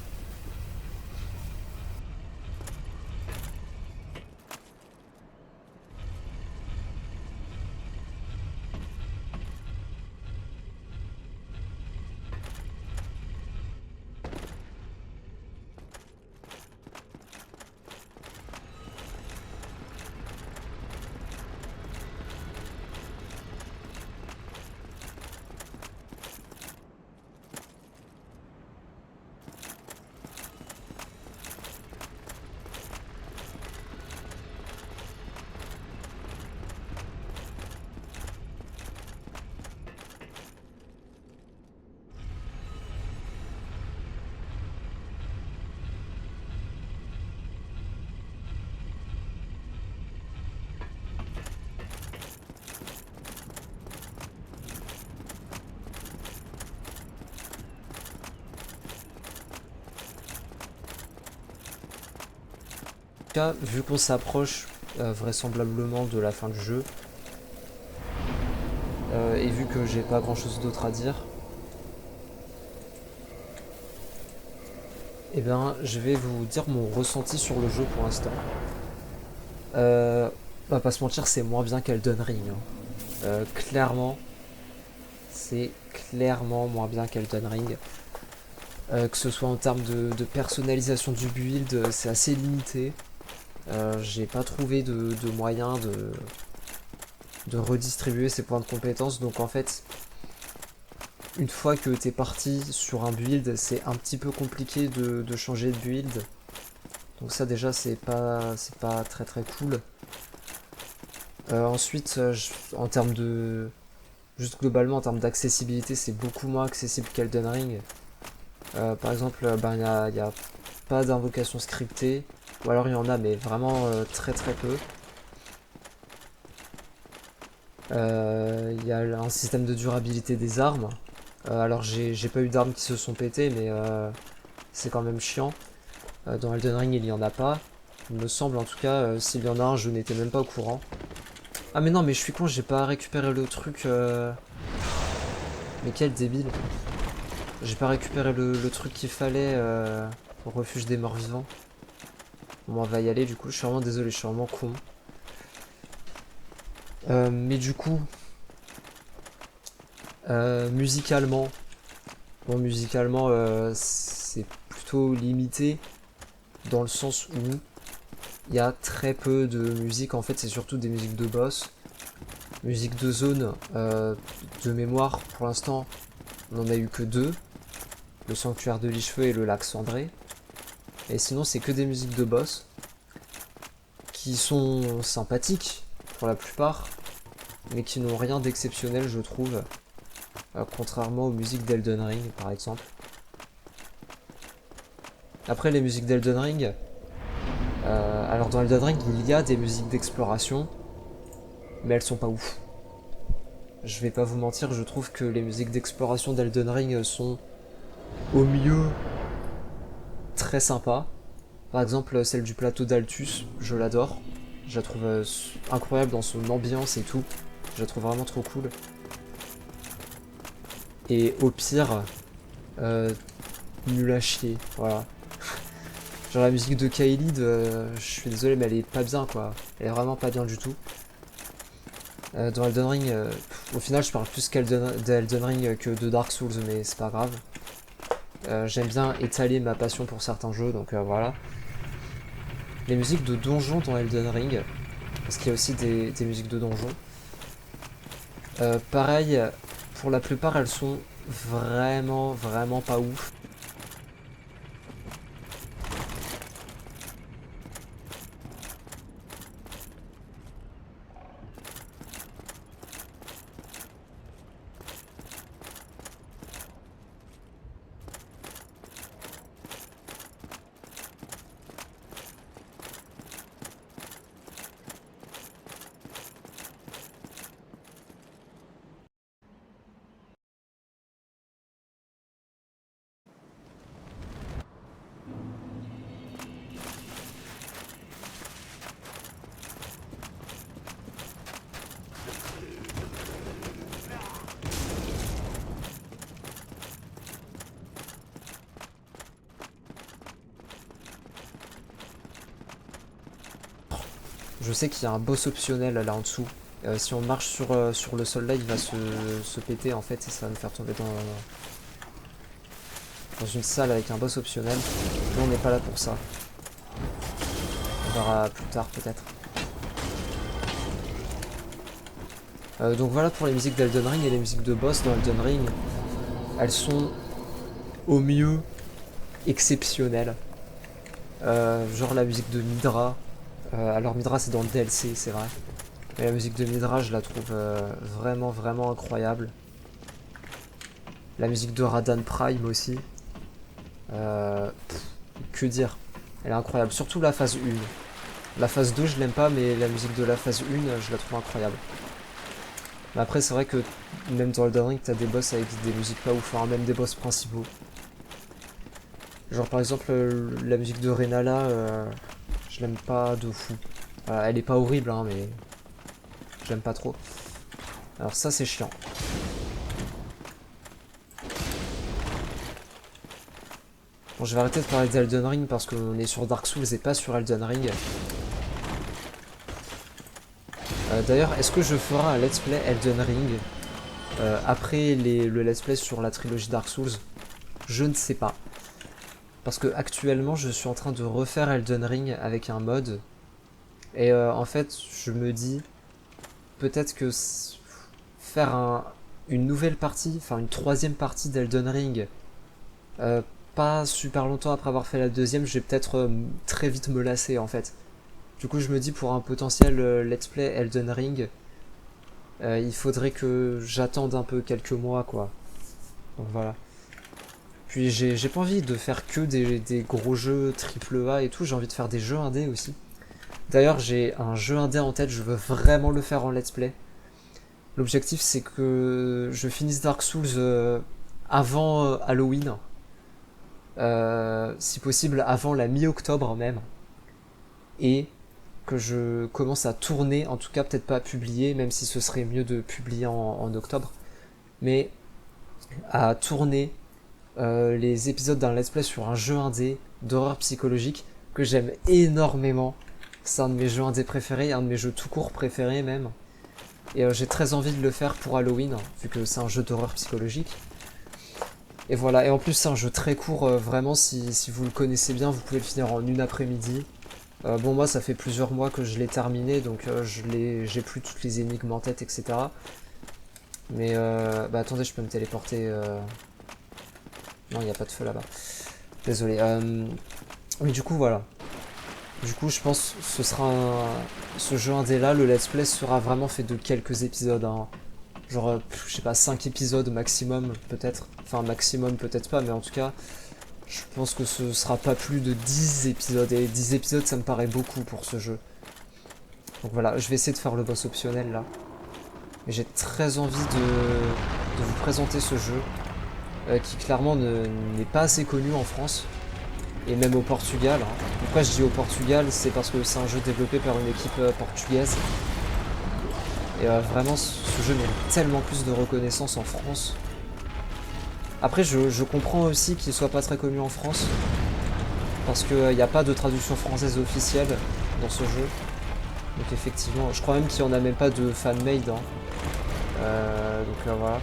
Cas, vu qu'on s'approche vraisemblablement de la fin du jeu, et vu que j'ai pas grand chose d'autre à dire, Eh bien, je vais vous dire mon ressenti sur le jeu pour l'instant. On va pas se mentir, c'est moins bien qu'Elden Ring, hein. Clairement, c'est clairement moins bien qu'Elden Ring. Que ce soit en termes de personnalisation du build, c'est assez limité. J'ai pas trouvé de moyen de redistribuer ses points de compétences, donc en fait, une fois que t'es parti sur un build, c'est un petit peu compliqué de changer de build. Donc ça déjà c'est pas très très cool. Ensuite, en termes de... Juste globalement en termes d'accessibilité, c'est beaucoup moins accessible qu'Elden Ring. Par exemple, ben, y a pas d'invocation scriptée, ou alors il y en a mais vraiment très très peu. Il y a un système de durabilité des armes. Alors j'ai pas eu d'armes qui se sont pétées, mais c'est quand même chiant. Dans Elden Ring, il y en a pas. Il me semble en tout cas, s'il y en a un, je n'étais même pas au courant. Ah mais non, mais je suis con, j'ai pas récupéré le truc. Mais quel débile. J'ai pas récupéré le truc qu'il fallait au refuge des morts vivants. Bon, on va y aller du coup, je suis vraiment désolé, je suis vraiment con. Mais du coup, musicalement, bon, musicalement, c'est plutôt limité dans le sens où il y a très peu de musique. En fait, c'est surtout des musiques de boss, musique de zone. De mémoire, pour l'instant, on en a eu que deux, le sanctuaire de Lichefeu et le lac Cendré. Et sinon, c'est que des musiques de boss qui sont sympathiques pour la plupart, mais qui n'ont rien d'exceptionnel, je trouve, contrairement aux musiques d'Elden Ring, par exemple. Après, les musiques d'Elden Ring, alors dans Elden Ring, il y a des musiques d'exploration, mais elles sont pas ouf. Je vais pas vous mentir, je trouve que les musiques d'exploration d'Elden Ring sont au mieux très sympas. Par exemple, celle du plateau d'Altus, je l'adore. Je la trouve incroyable dans son ambiance et tout. Je la trouve vraiment trop cool. Et au pire, nul à chier, voilà. Genre la musique de Kaelid, je suis désolé, mais elle est pas bien, quoi. Elle est vraiment pas bien du tout. Dans Elden Ring, au final, je parle plus d'Elden Ring que de Dark Souls, mais c'est pas grave. J'aime bien étaler ma passion pour certains jeux, donc voilà. Les musiques de donjon dans Elden Ring, parce qu'il y a aussi des musiques de donjon. Pareil, pour la plupart, elles sont vraiment, vraiment pas ouf. Je sais qu'il y a un boss optionnel là en dessous. Si on marche sur le sol là, il va se péter en fait et ça va nous faire tomber dans une salle avec un boss optionnel. Nous on n'est pas là pour ça. On verra plus tard peut-être. Donc voilà pour les musiques d'Elden Ring et les musiques de boss dans Elden Ring. Elles sont au mieux exceptionnelles. Genre la musique de Midra. Alors Midra c'est dans le DLC, c'est vrai. Mais la musique de Midra je la trouve vraiment vraiment incroyable. La musique de Radan Prime aussi. Que dire. Elle est incroyable. Surtout la phase 1. La phase 2 je l'aime pas, mais la musique de la phase 1 je la trouve incroyable. Mais après c'est vrai que même dans Elden Ring t'as des boss avec des musiques pas ouf, hein, même des boss principaux. Genre par exemple la musique de Renala, je l'aime pas de fou. Voilà, elle est pas horrible hein, mais j'aime pas trop. Alors ça c'est chiant. Bon, je vais arrêter de parler d'Elden Ring parce qu'on est sur Dark Souls et pas sur Elden Ring. D'ailleurs, est-ce que je ferai un let's play Elden Ring après le let's play sur la trilogie Dark Souls? Je ne sais pas. Parce que actuellement, je suis en train de refaire Elden Ring avec un mod. Et en fait, je me dis peut-être que faire une nouvelle partie, enfin une troisième partie d'Elden Ring, pas super longtemps après avoir fait la deuxième, je vais peut-être très vite me lasser en fait. Du coup, je me dis pour un potentiel let's play Elden Ring, il faudrait que j'attende un peu quelques mois quoi. Donc voilà. Puis j'ai pas envie de faire que des gros jeux AAA et tout, j'ai envie de faire des jeux indés aussi. D'ailleurs, j'ai un jeu indé en tête, je veux vraiment le faire en let's play. L'objectif c'est que je finisse Dark Souls avant Halloween. Si possible avant la mi-octobre même. Et que je commence à tourner, en tout cas peut-être pas à publier, même si ce serait mieux de publier en octobre, mais à tourner les épisodes d'un let's play sur un jeu indé d'horreur psychologique que j'aime énormément. C'est un de mes jeux indés préférés, un de mes jeux tout court préférés même. Et j'ai très envie de le faire pour Halloween, vu que c'est un jeu d'horreur psychologique. Et voilà, et en plus c'est un jeu très court, vraiment si vous le connaissez bien, vous pouvez le finir en une après-midi. Bon moi ça fait plusieurs mois que je l'ai terminé, donc j'ai plus toutes les énigmes en tête, etc. Mais bah attendez, je peux me téléporter. Non, il n'y a pas de feu là-bas. Désolé. Mais du coup voilà. Du coup je pense que ce jeu indé là, le let's play sera vraiment fait de quelques épisodes. Hein. Genre, je sais pas, 5 épisodes maximum peut-être. Enfin maximum peut-être pas, mais en tout cas... Je pense que ce sera pas plus de 10 épisodes, et 10 épisodes ça me paraît beaucoup pour ce jeu. Donc voilà, je vais essayer de faire le boss optionnel là. Mais j'ai très envie de vous présenter ce jeu, qui clairement n'est pas assez connu en France, et même au Portugal. Hein. Pourquoi je dis au Portugal? C'est parce que c'est un jeu développé par une équipe portugaise. Et vraiment, ce jeu mérite tellement plus de reconnaissance en France. Après, je comprends aussi qu'il soit pas très connu en France, parce qu'il n'y a pas de traduction française officielle dans ce jeu. Donc effectivement, je crois même qu'il n'y en a même pas de fan-made. Hein. Donc voilà.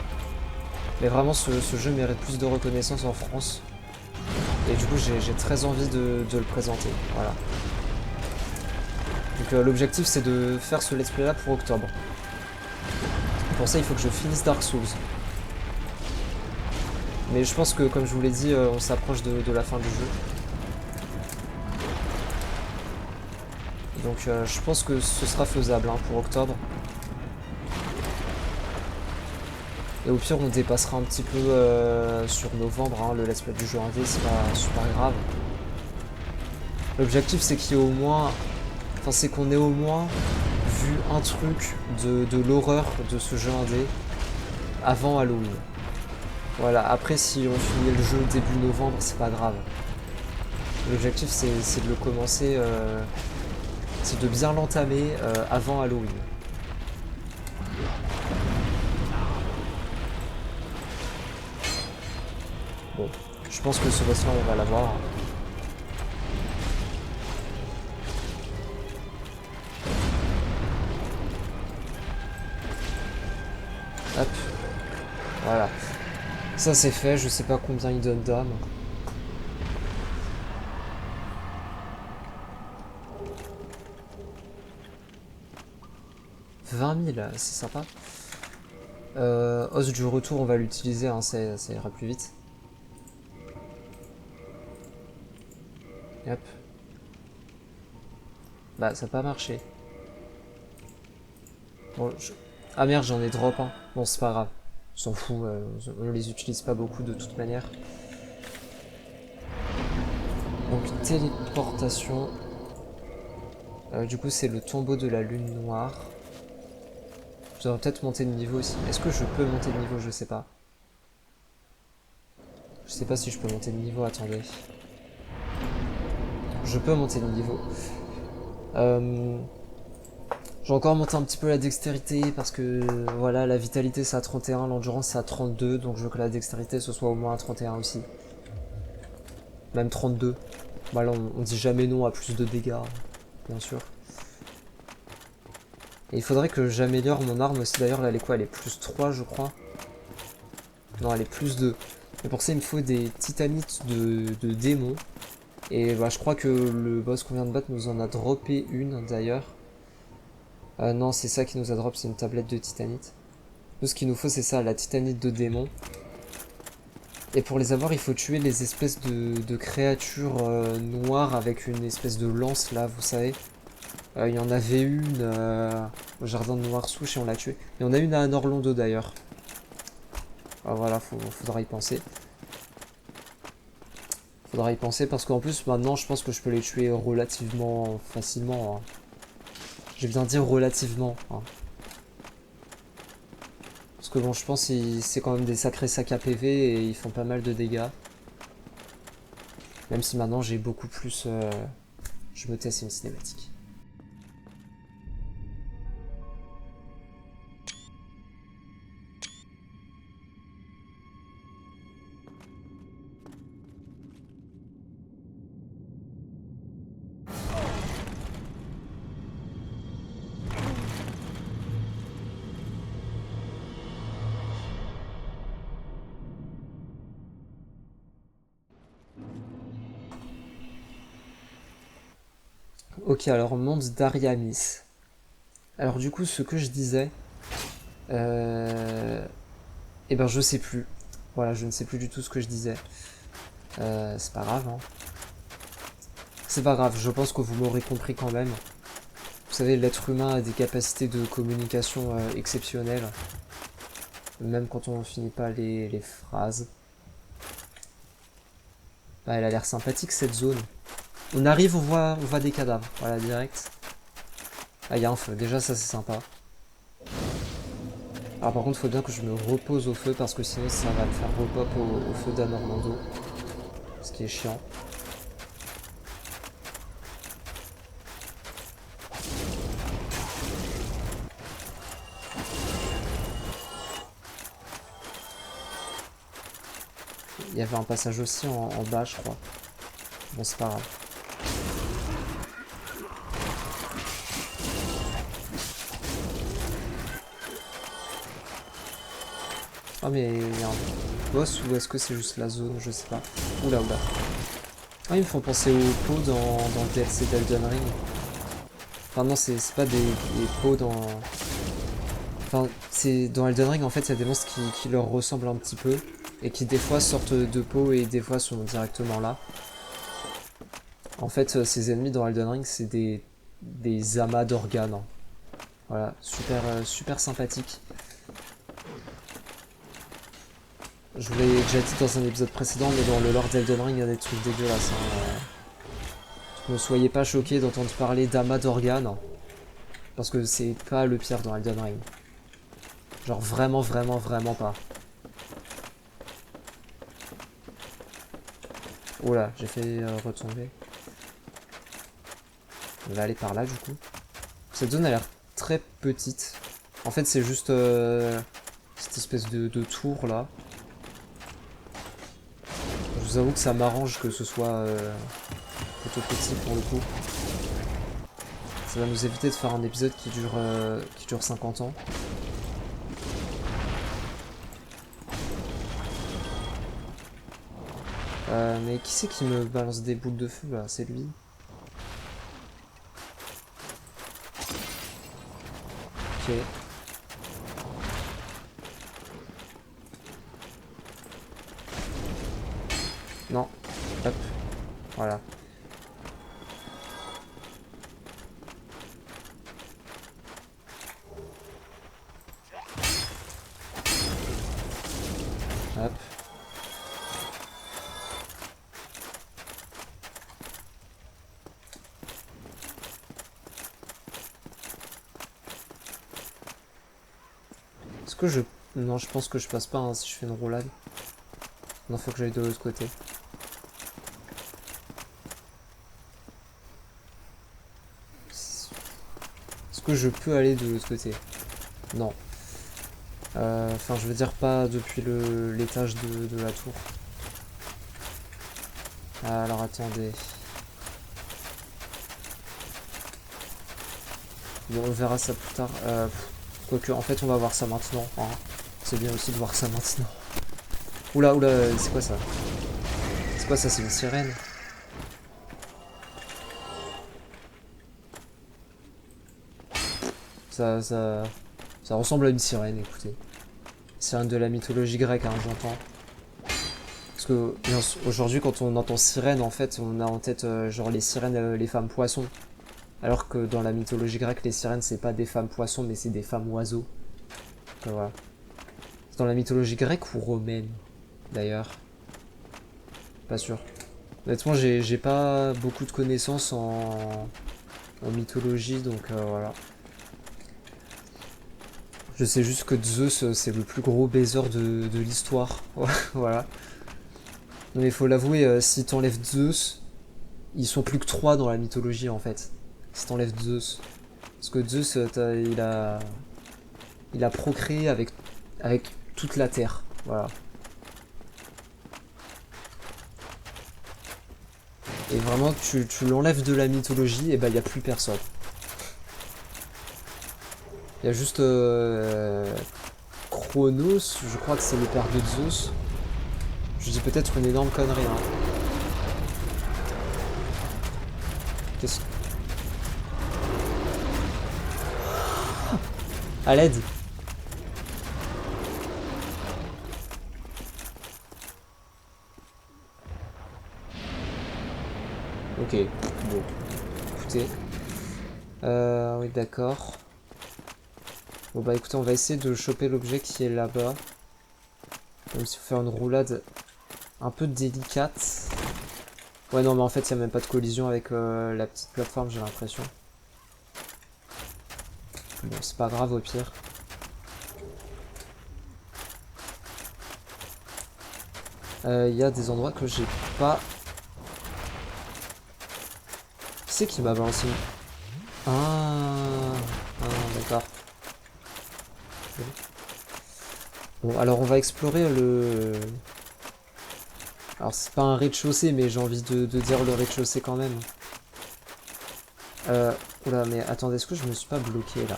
Mais vraiment, ce jeu mérite plus de reconnaissance en France. Et du coup, j'ai très envie de le présenter. Voilà. Donc l'objectif, c'est de faire ce let's play là pour octobre. Pour ça, il faut que je finisse Dark Souls. Mais je pense que, comme je vous l'ai dit, on s'approche de la fin du jeu. Donc je pense que ce sera faisable hein, pour octobre. Et au pire, on dépassera un petit peu sur novembre. Hein, le let's play du jeu indé, c'est pas super grave. L'objectif, c'est qu'il y ait au moins... Enfin, c'est qu'on ait au moins vu un truc de l'horreur de ce jeu indé avant Halloween. Voilà, après si on finit le jeu début novembre, c'est pas grave. L'objectif c'est de le commencer, c'est de bien l'entamer avant Halloween. Bon, je pense que ce boss là on va l'avoir. Hop, voilà. Ça c'est fait, je sais pas combien il donne d'âme. « 20 000, c'est sympa. Os du retour, on va l'utiliser, hein, ça ira plus vite. Hop. Bah, ça n'a pas marché. Bon, ah merde, j'en ai drop, hein. Bon, c'est pas grave. On s'en fout, on les utilise pas beaucoup de toute manière. Donc, téléportation. Du coup, c'est le tombeau de la lune noire. Je devrais peut-être monter de niveau aussi. Est-ce que je peux monter de niveau? Je sais pas. Je sais pas si je peux monter de niveau, attendez. Je peux monter de niveau. J'ai encore monté un petit peu la dextérité parce que voilà, la vitalité c'est à 31, l'endurance c'est à 32, donc je veux que la dextérité ce soit au moins à 31 aussi. Même 32. Bah là, on dit jamais non à plus de dégâts, bien sûr. Et il faudrait que j'améliore mon arme aussi. D'ailleurs, là, elle est quoi? Elle est plus 3, je crois. Non, elle est plus 2. Et pour ça, il me faut des titanites de démons. Et bah, je crois que le boss qu'on vient de battre nous en a droppé une, d'ailleurs. Non, c'est ça qui nous a drop, c'est une tablette de titanite. Nous, ce qu'il nous faut, c'est ça, la titanite de démon. Et pour les avoir, il faut tuer les espèces de créatures noires avec une espèce de lance, là, vous savez. Il y en avait une au jardin de Noirsouche et on l'a tuée. Il y en a une à Anorlondo, d'ailleurs. Voilà, faudra y penser. Faudra y penser parce qu'en plus, maintenant, je pense que je peux les tuer relativement facilement. Hein. Je vais bien dire relativement. Hein. Parce que bon, je pense que c'est quand même des sacrés sacs à PV et ils font pas mal de dégâts. Même si maintenant j'ai beaucoup plus... je me teste une cinématique. Ok, alors monde d'Ariamis. Alors du coup, ce que je disais... Eh ben je sais plus. Voilà, je ne sais plus du tout ce que je disais. C'est pas grave, hein. C'est pas grave, je pense que vous m'aurez compris quand même. Vous savez, l'être humain a des capacités de communication exceptionnelles. Même quand on finit pas les phrases. Bah, elle a l'air sympathique cette zone. On arrive, on voit des cadavres. Voilà, direct. Ah, il y a un feu. Déjà, ça c'est sympa. Alors par contre, il faut bien que je me repose au feu parce que sinon ça va me faire repop au feu d'Anormando. Ce qui est chiant. Il y avait un passage aussi en bas, je crois. Bon, c'est pas grave. Ah, mais il y a un boss ou est-ce que c'est juste la zone? Je sais pas. Oula, oula. Ah, ils me font penser aux pots dans le DLC d'Elden Ring. Enfin, non, c'est pas des pots dans... Enfin, c'est dans Elden Ring, en fait, il y a des monstres qui leur ressemblent un petit peu. Et qui, des fois, sortent de pots et des fois sont directement là. En fait, ces ennemis dans Elden Ring, c'est des amas d'organes. Hein. Voilà, super sympathique. Je vous l'ai déjà dit dans un épisode précédent, mais dans le lore d'Elden Ring, il y a des trucs dégueulasses. Hein. Ne soyez pas choqués d'entendre parler d'amas d'organes, parce que c'est pas le pire dans Elden Ring. Genre vraiment pas. Oh là, j'ai fait retomber. On va aller par là du coup. Cette zone a l'air très petite. En fait, c'est juste cette espèce de tour là. Je vous avoue que ça m'arrange que ce soit plutôt petit pour le coup. Ça va nous éviter de faire un épisode qui dure 50 ans. Mais qui c'est qui me balance des boules de feu là? C'est lui. Ok. Non. Hop. Voilà. Hop. Est-ce que je... Non, je pense que je passe pas hein, si je fais une roulade. Non, faut que j'aille de l'autre côté. Est-ce que je peux aller de l'autre côté? Non. Enfin, je veux dire pas depuis l'étage de la tour. Alors attendez. Bon, on verra ça plus tard. Quoique, en fait, on va voir ça maintenant. Hein. C'est bien aussi de voir ça maintenant. Oula, oula, c'est quoi ça? C'est quoi ça? C'est une sirène? Ça ressemble à une sirène, écoutez. Sirène de la mythologie grecque, hein, j'entends. Parce que aujourd'hui, quand on entend sirène, en fait, on a en tête genre les sirènes, les femmes poissons. Alors que dans la mythologie grecque, les sirènes, c'est pas des femmes poissons, mais c'est des femmes oiseaux. Donc, voilà. C'est dans la mythologie grecque ou romaine, d'ailleurs? Pas sûr. Honnêtement, j'ai pas beaucoup de connaissances en mythologie, donc voilà. Je sais juste que Zeus, c'est le plus gros baiser de l'histoire. Voilà. Non, mais il faut l'avouer, si t'enlèves Zeus, ils sont plus que 3 dans la mythologie, en fait. Si t'enlèves Zeus. Parce que Zeus, il a procréé avec toute la Terre. Voilà. Et vraiment, tu l'enlèves de la mythologie, et ben il n'y a plus personne. Il y a juste Chronos, je crois que c'est le père de Zeus. Je dis peut-être une énorme connerie. Hein. Qu'est-ce... À l'aide. Ok, bon. Écoutez. Oui, d'accord. Bon bah écoutez, on va essayer de choper l'objet qui est là-bas. Même si faut faire une roulade un peu délicate. Ouais non mais en fait il n'y a même pas de collision avec la petite plateforme, j'ai l'impression. Bon c'est pas grave au pire. Il y a des endroits que j'ai pas... Qui c'est qui m'a balancé? Ah, d'accord. Bon alors on va explorer le... Alors c'est pas un rez-de-chaussée mais j'ai envie de dire le rez-de-chaussée quand même. Oula mais attendez, est-ce que je me suis pas bloqué là?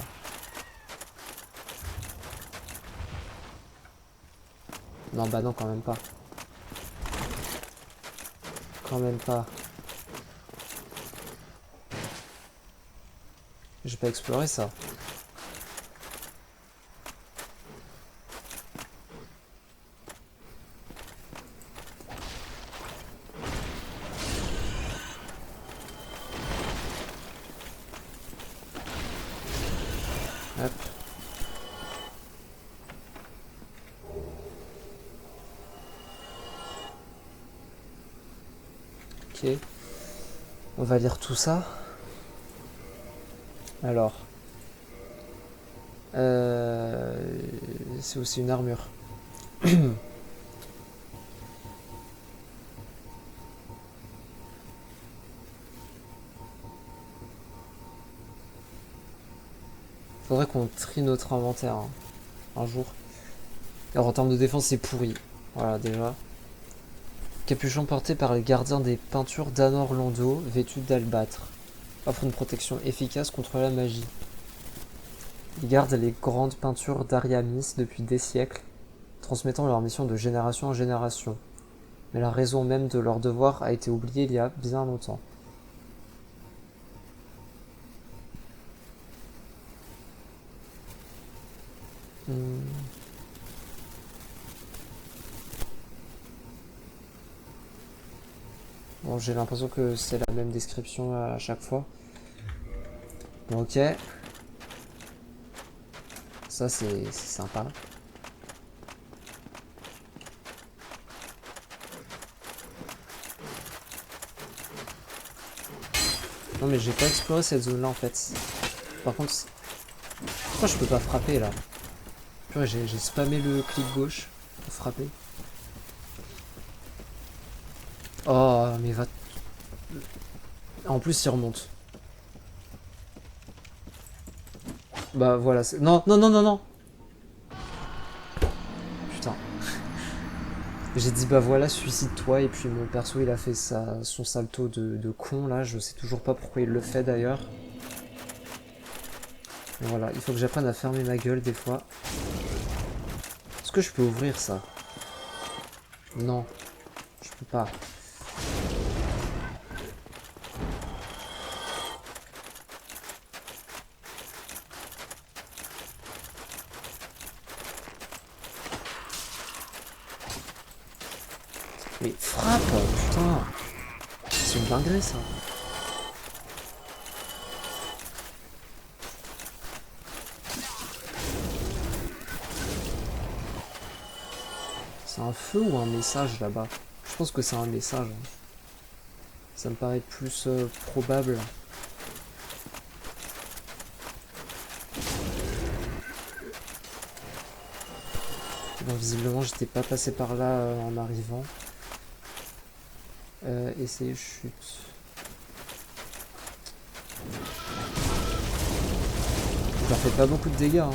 Non bah non quand même pas. Quand même pas. J'ai pas exploré ça. Hop. Ok. On va lire tout ça. Alors. C'est aussi une armure. Faudrait qu'on trie notre inventaire hein, un jour. Alors en termes de défense c'est pourri. Voilà déjà. Capuchon porté par les gardiens des peintures d'Anor Londo, vêtu d'albâtre. Offre une protection efficace contre la magie. Ils gardent les grandes peintures d'Ariamis depuis des siècles, transmettant leur mission de génération en génération. Mais la raison même de leur devoir a été oubliée il y a bien longtemps. Bon, j'ai l'impression que c'est la même description à chaque fois. Bon, ok. Ça, c'est sympa. Non, mais j'ai pas exploré cette zone-là, en fait. Par contre, pourquoi je peux pas frapper, là? Purée, j'ai spammé le clic gauche pour frapper. Oh, mais va... En plus, il remonte. Bah, voilà. Non, non, non, non, non. Putain. J'ai dit bah voilà, suicide-toi, et puis mon perso il a fait son salto de con là, je sais toujours pas pourquoi il le fait d'ailleurs. Mais voilà, il faut que j'apprenne à fermer ma gueule des fois. Est-ce que je peux ouvrir ça? Non, je peux pas. Mais frappe, putain! C'est une dinguerie ça. C'est un feu ou un message là-bas? Je pense que c'est un message. Ça me paraît plus probable. Bon, visiblement, j'étais pas passé par là en arrivant. Essayer chute. Je leur fais pas beaucoup de dégâts. Hein.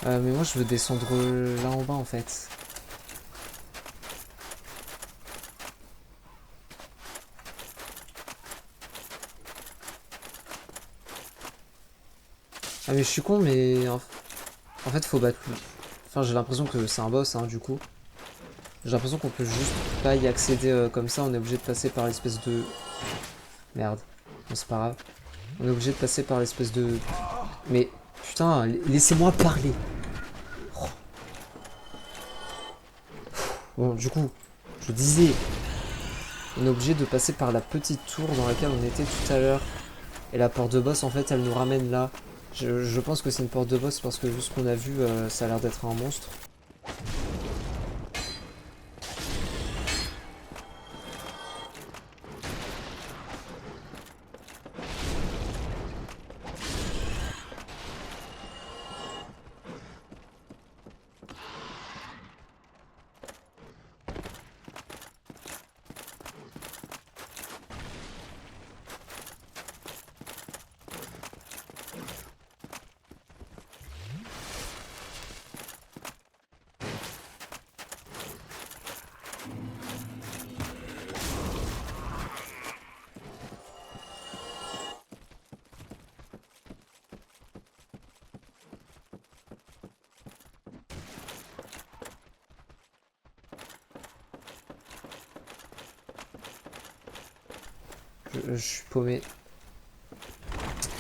Mais moi, je veux descendre là en bas en fait. Ah mais je suis con, mais en fait, faut battre. Enfin, j'ai l'impression que c'est un boss, hein, du coup. J'ai l'impression qu'on peut juste pas y accéder comme ça. On est obligé de passer par l'espèce de... Merde. Bon, c'est pas grave. On est obligé de passer par l'espèce de... Mais putain, laissez-moi parler. Oh. Bon, du coup, je disais, on est obligé de passer par la petite tour dans laquelle on était tout à l'heure. Et la porte de boss, en fait, elle nous ramène là. Je pense que c'est une porte de boss parce que vu ce qu'on a vu, ça a l'air d'être un monstre. Je suis paumé.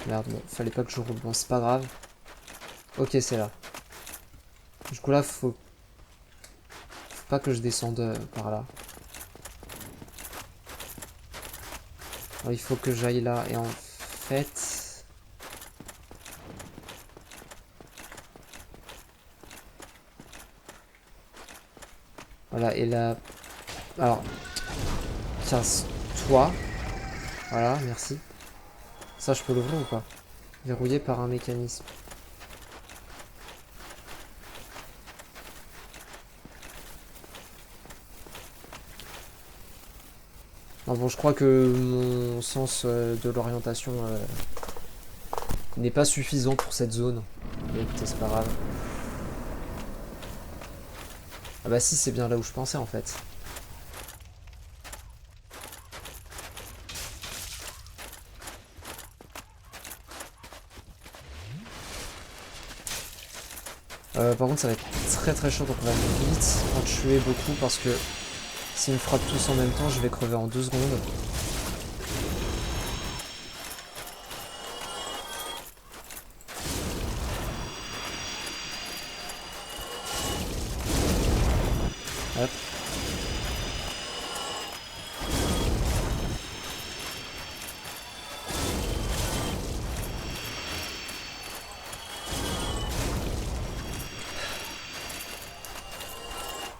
Merde, bon, fallait pas que je roule. Bon, c'est pas grave. Ok, c'est là. Du coup, là, faut pas que je descende par là. Alors, il faut que j'aille là. Et en fait... Voilà, et là... Alors... Casse-toi. Voilà, merci. Ça, je peux l'ouvrir ou pas? Verrouillé par un mécanisme. Non, bon, je crois que mon sens de l'orientation n'est pas suffisant pour cette zone. Mais écoutez, c'est pas grave. Ah bah si, c'est bien là où je pensais en fait. Par contre, ça va être très très chaud, donc on va vite en tuer beaucoup parce que s'ils me frappent tous en même temps, je vais crever en 2 secondes. Hop.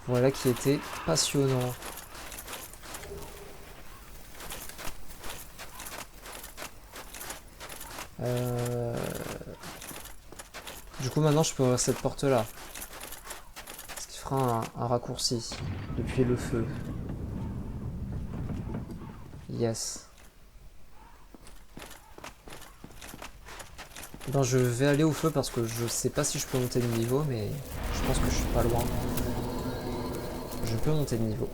Voilà qui était passionnant. Du coup maintenant je peux ouvrir cette porte là. Ce qui fera un raccourci depuis le feu. Yes. Ben, je vais aller au feu parce que je sais pas si je peux monter de niveau, mais je pense que je suis pas loin. Je peux monter de niveau.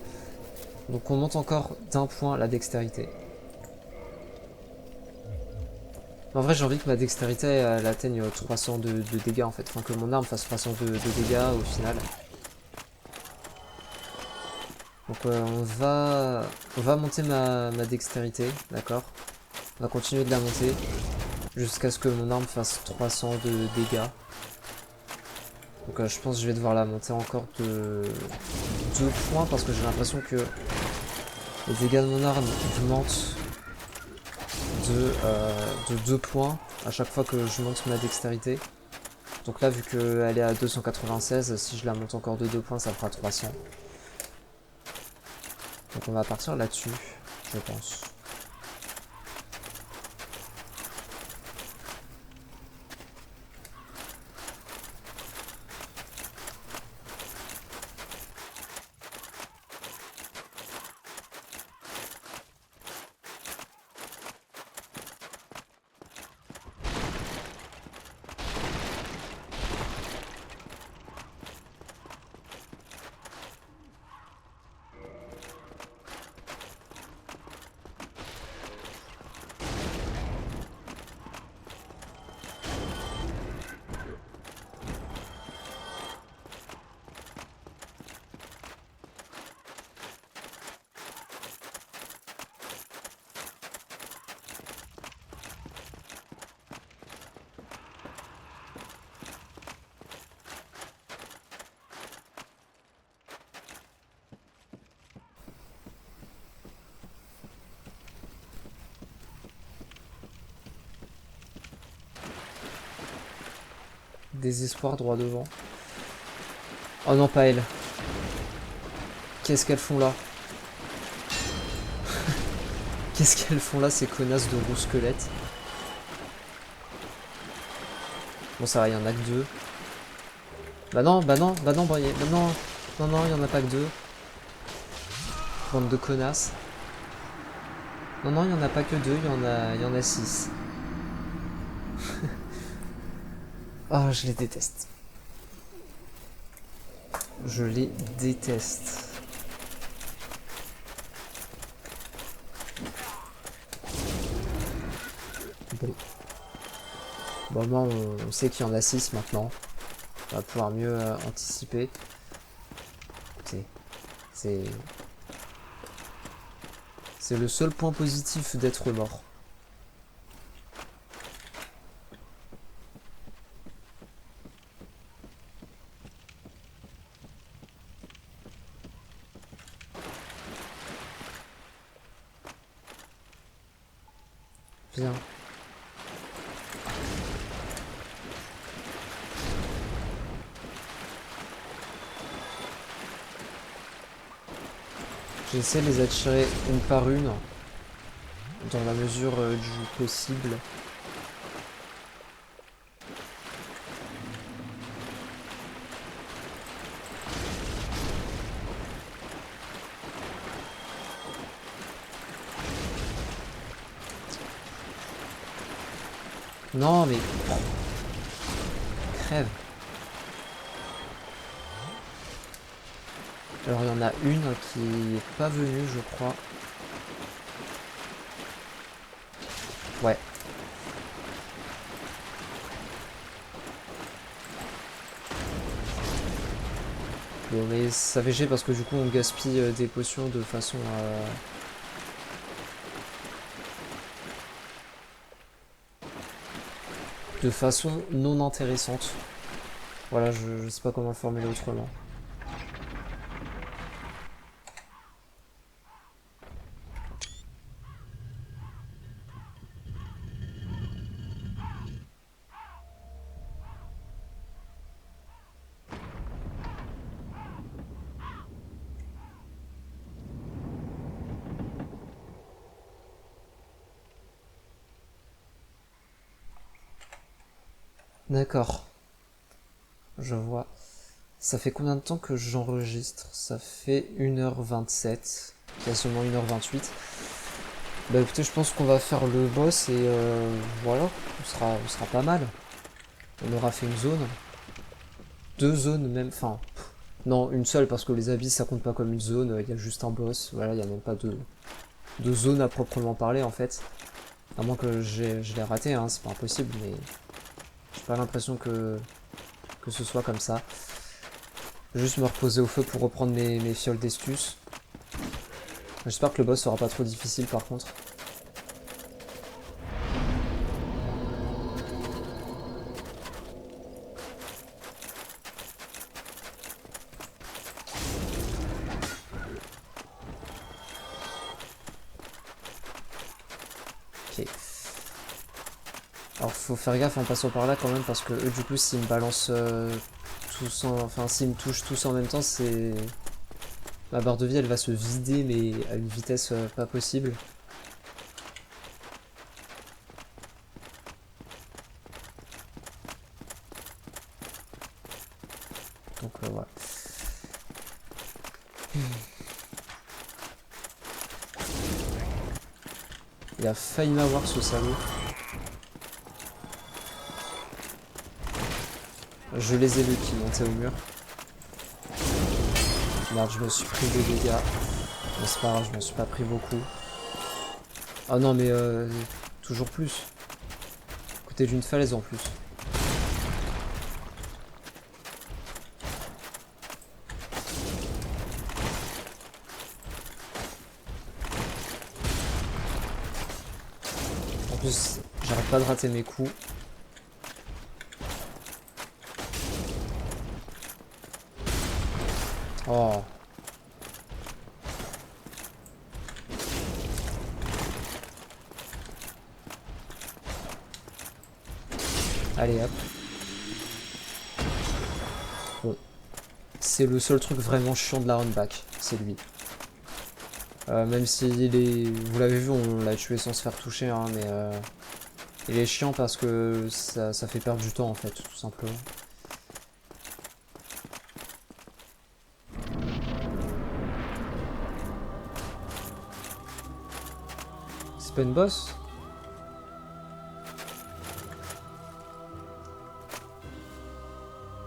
Donc on monte encore d'un point la dextérité. En vrai j'ai envie que ma dextérité elle atteigne 300 de dégâts en fait. Enfin que mon arme fasse 300 de dégâts au final. Donc on va monter ma dextérité, d'accord. On va continuer de la monter jusqu'à ce que mon arme fasse 300 de dégâts. Donc je pense que je vais devoir la monter encore de 2 points parce que j'ai l'impression que les dégâts de mon arme augmentent de 2 points à chaque fois que je monte ma dextérité. Donc là vu qu'elle est à 296, si je la monte encore de 2 points ça fera 300. Donc on va partir là-dessus, je pense. Désespoir droit devant. Oh non, pas elle. Qu'est-ce qu'elles font là? Qu'est-ce qu'elles font là, ces connasses de roux squelettes? Bon, ça va, il y en a que 2. Bah non, Brié. Bah non, non, il y en a pas que 2. Bande de connasses. Non, il y en a pas que 2, il y en a 6. Ah, je les déteste. Je les déteste. Bon. Bon, moi, on sait qu'il y en a 6 maintenant. On va pouvoir mieux anticiper. C'est le seul point positif d'être mort. Bien. J'essaie de les attirer une par une, dans la mesure du possible. Non mais... Crève. Alors il y en a une qui est pas venue je crois. Ouais. Bon mais ça fait chier parce que du coup on gaspille des potions de façon non intéressante. Voilà, je sais pas comment le formuler autrement. D'accord, je vois. Ça fait combien de temps que j'enregistre? Ça fait 1h27, quasiment 1h28. Bah écoutez, je pense qu'on va faire le boss et voilà, on sera pas mal. On aura fait une zone. Deux zones même, enfin... Non, une seule parce que les abysses ça compte pas comme une zone, il y a juste un boss, voilà, il n'y a même pas de zone à proprement parler en fait. À moins que je l'ai raté, hein, c'est pas impossible, mais j'ai pas l'impression que ce soit comme ça. Je vais juste me reposer au feu pour reprendre mes fioles d'estus. J'espère que le boss sera pas trop difficile par contre. Ok. Alors faut faire gaffe en passant par là quand même parce que eux du coup s'ils me balancent tous en... Enfin s'ils me touchent tous en même temps c'est... Ma barre de vie elle va se vider mais à une vitesse pas possible. Donc voilà. Il a failli m'avoir ce salaud. Je les ai vus qui montaient au mur. Merde, je me suis pris des dégâts. Mais c'est pas grave, je m'en suis pas pris beaucoup. Ah non, mais toujours plus. Côté d'une falaise en plus. En plus, j'arrête pas de rater mes coups. Oh. Allez, hop. Bon. C'est le seul truc vraiment chiant de la run back. C'est lui. Même si il est... Vous l'avez vu, on l'a tué sans se faire toucher, hein, mais... Il est chiant parce que ça fait perdre du temps, en fait, tout simplement. C'est pas une boss?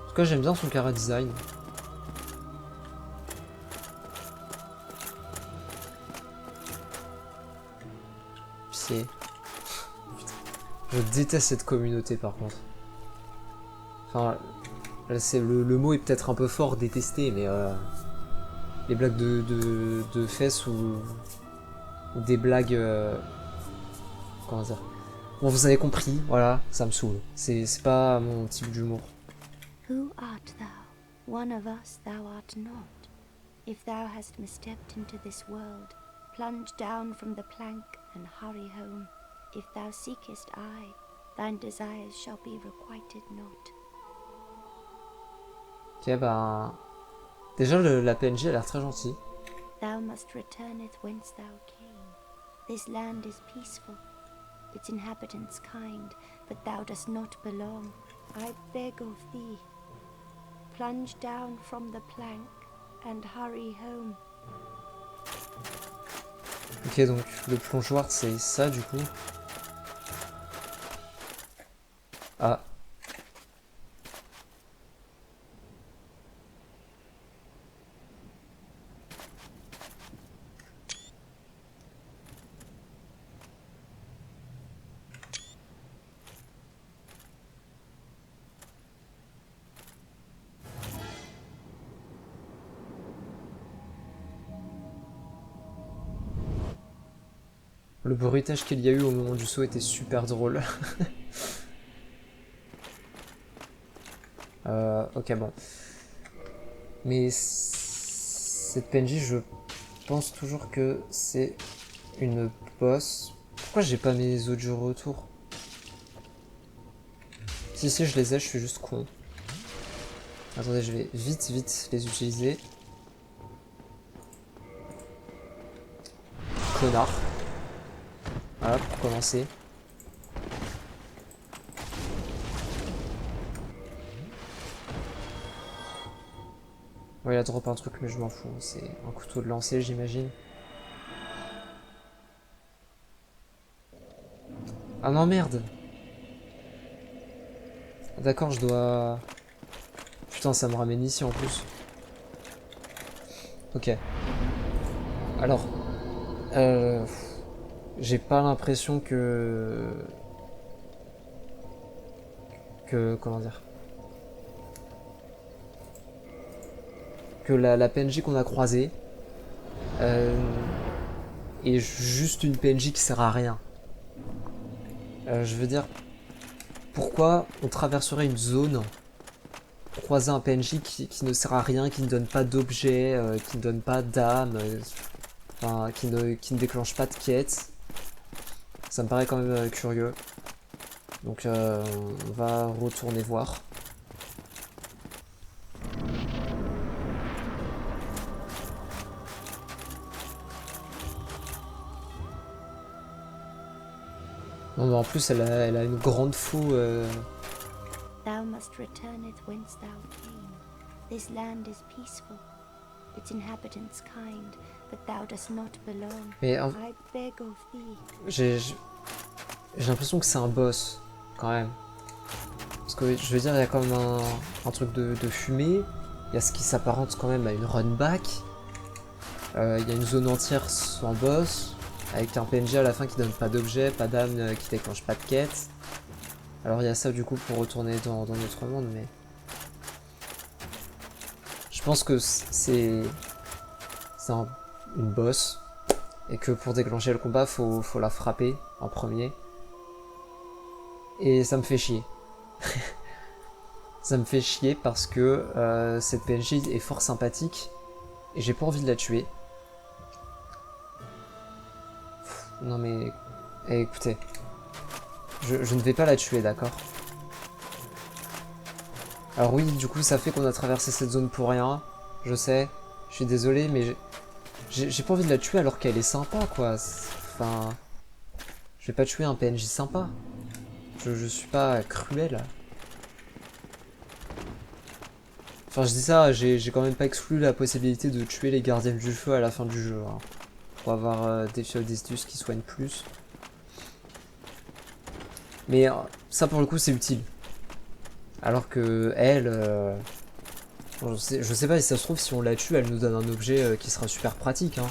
En tout cas, j'aime bien son cara design. Pied. Je déteste cette communauté par contre. Enfin, le mot est peut-être un peu fort, détester, mais les blagues de fesses ou des blagues... comment dire? Bon, vous avez compris, voilà, ça me saoule. C'est pas mon type d'humour. Who art thou? One of us thou art not. If thou hast misstepped into this world, plunge down from the plank and hurry home. If thou seekest I, thine desires shall be requited not. Ok, ben... Déjà, la PNJ a l'air très gentille. Thou must returneth whence thou came. This land is peaceful, its inhabitants kind, but thou dost not belong. I beg of thee, plunge down from the plank and hurry home. Ok, donc le plongeoir, c'est ça, du coup. Ah. Le bruitage qu'il y a eu au moment du saut était super drôle. Ok, bon. Mais cette PNJ, je pense toujours que c'est une boss. Pourquoi j'ai pas mes audios retour? Si, je les ai, je suis juste con. Attendez, je vais vite les utiliser. Connard. Voilà, pour commencer. Ouais, il a drop un truc, mais je m'en fous. C'est un couteau de lancer, j'imagine. Ah non, merde! D'accord, je dois... Putain, ça me ramène ici en plus. Ok. Alors, euh, j'ai pas l'impression comment dire, que la PNJ qu'on a croisée euh, est juste une PNJ qui sert à rien. Je veux dire, pourquoi on traverserait une zone pour croiser un PNJ qui ne sert à rien, qui ne donne pas d'objet, qui ne donne pas d'âme, enfin, qui ne déclenche pas de quête. Ça me paraît quand même curieux. Donc on va retourner voir. Non, mais en plus elle a une grande faux... Thou must returneth whence thou came. This land is peaceful, its inhabitants kind, but thou dost not belong. Mais I beg of thee. j'ai l'impression que c'est un boss, quand même. Parce que je veux dire, il y a quand même un truc de fumée. Il y a ce qui s'apparente quand même à une run back. Il y a une zone entière sans boss. Avec un PNJ à la fin qui donne pas d'objet, pas d'âme, qui déclenche pas de quête. Alors il y a ça du coup pour retourner dans notre monde, mais... Je pense que c'est une boss. Et que pour déclencher le combat, faut la frapper en premier. Et ça me fait chier. Ça me fait chier parce que cette PNJ est fort sympathique. Et j'ai pas envie de la tuer. Non mais... écoutez. Je ne vais pas la tuer, d'accord? Alors oui, du coup, ça fait qu'on a traversé cette zone pour rien. Je sais. Je suis désolé, mais j'ai pas envie de la tuer alors qu'elle est sympa, quoi. Enfin... Je vais pas tuer un PNJ sympa. Je suis pas cruel. Enfin, je dis ça, j'ai quand même pas exclu la possibilité de tuer les gardiens du feu à la fin du jeu. Hein, pour avoir des fioles d'Estus qui soignent plus. Mais ça, pour le coup, c'est utile. Alors que elle... bon, je sais pas si ça se trouve, si on la tue, elle nous donne un objet qui sera super pratique. Hein.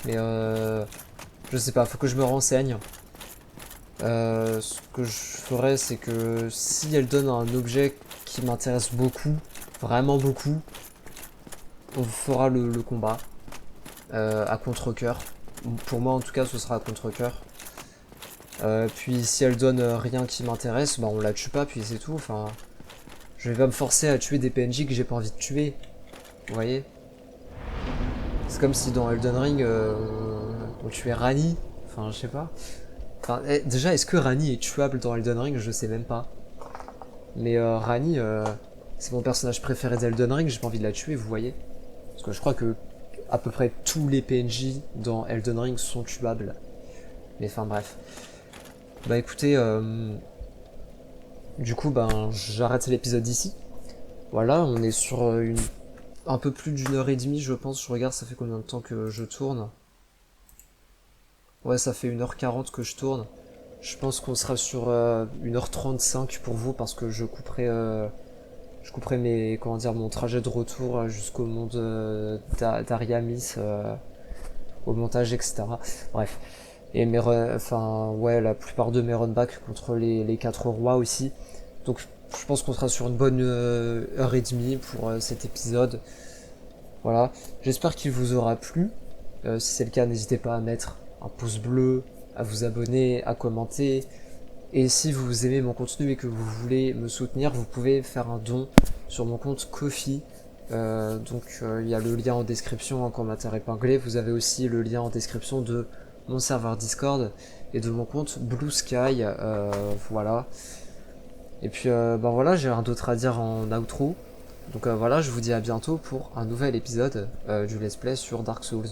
Mais je sais pas, faut que je me renseigne. Ce que je ferais, c'est que si elle donne un objet qui m'intéresse beaucoup, vraiment beaucoup, on fera le combat à contre-cœur. Pour moi, en tout cas, ce sera à contre-cœur. Puis si elle donne rien qui m'intéresse, bah on la tue pas, puis c'est tout. Enfin, je vais pas me forcer à tuer des PNJ que j'ai pas envie de tuer. Vous voyez? C'est comme si dans Elden Ring, on tuait Rani. Enfin, je sais pas. Enfin, déjà, est-ce que Rani est tuable dans Elden Ring? Je sais même pas. Mais Rani, c'est mon personnage préféré d'Elden Ring, j'ai pas envie de la tuer, vous voyez? Parce que je crois que à peu près tous les PNJ dans Elden Ring sont tuables. Mais enfin bref. Bah écoutez, du coup, ben j'arrête l'épisode ici. Voilà, on est sur un peu plus d'1h30, je pense. Je regarde, ça fait combien de temps que je tourne? Ouais, ça fait 1h40 que je tourne. Je pense qu'on sera sur 1h35 pour vous parce que je couperai mon trajet de retour jusqu'au monde d'Ariamis au montage, etc. Bref. Et la plupart de mes runbacks contre les 4 rois aussi. Donc je pense qu'on sera sur une bonne heure et demie pour cet épisode. Voilà. J'espère qu'il vous aura plu. Si c'est le cas, n'hésitez pas à mettre un pouce bleu, à vous abonner, à commenter. Et si vous aimez mon contenu et que vous voulez me soutenir, vous pouvez faire un don sur mon compte Ko-fi. Il y a le lien en description en commentaire épinglé. Vous avez aussi le lien en description de mon serveur Discord et de mon compte Blue Sky. Voilà. Et puis voilà, j'ai rien d'autre à dire en outro. Donc voilà, je vous dis à bientôt pour un nouvel épisode du Let's Play sur Dark Souls.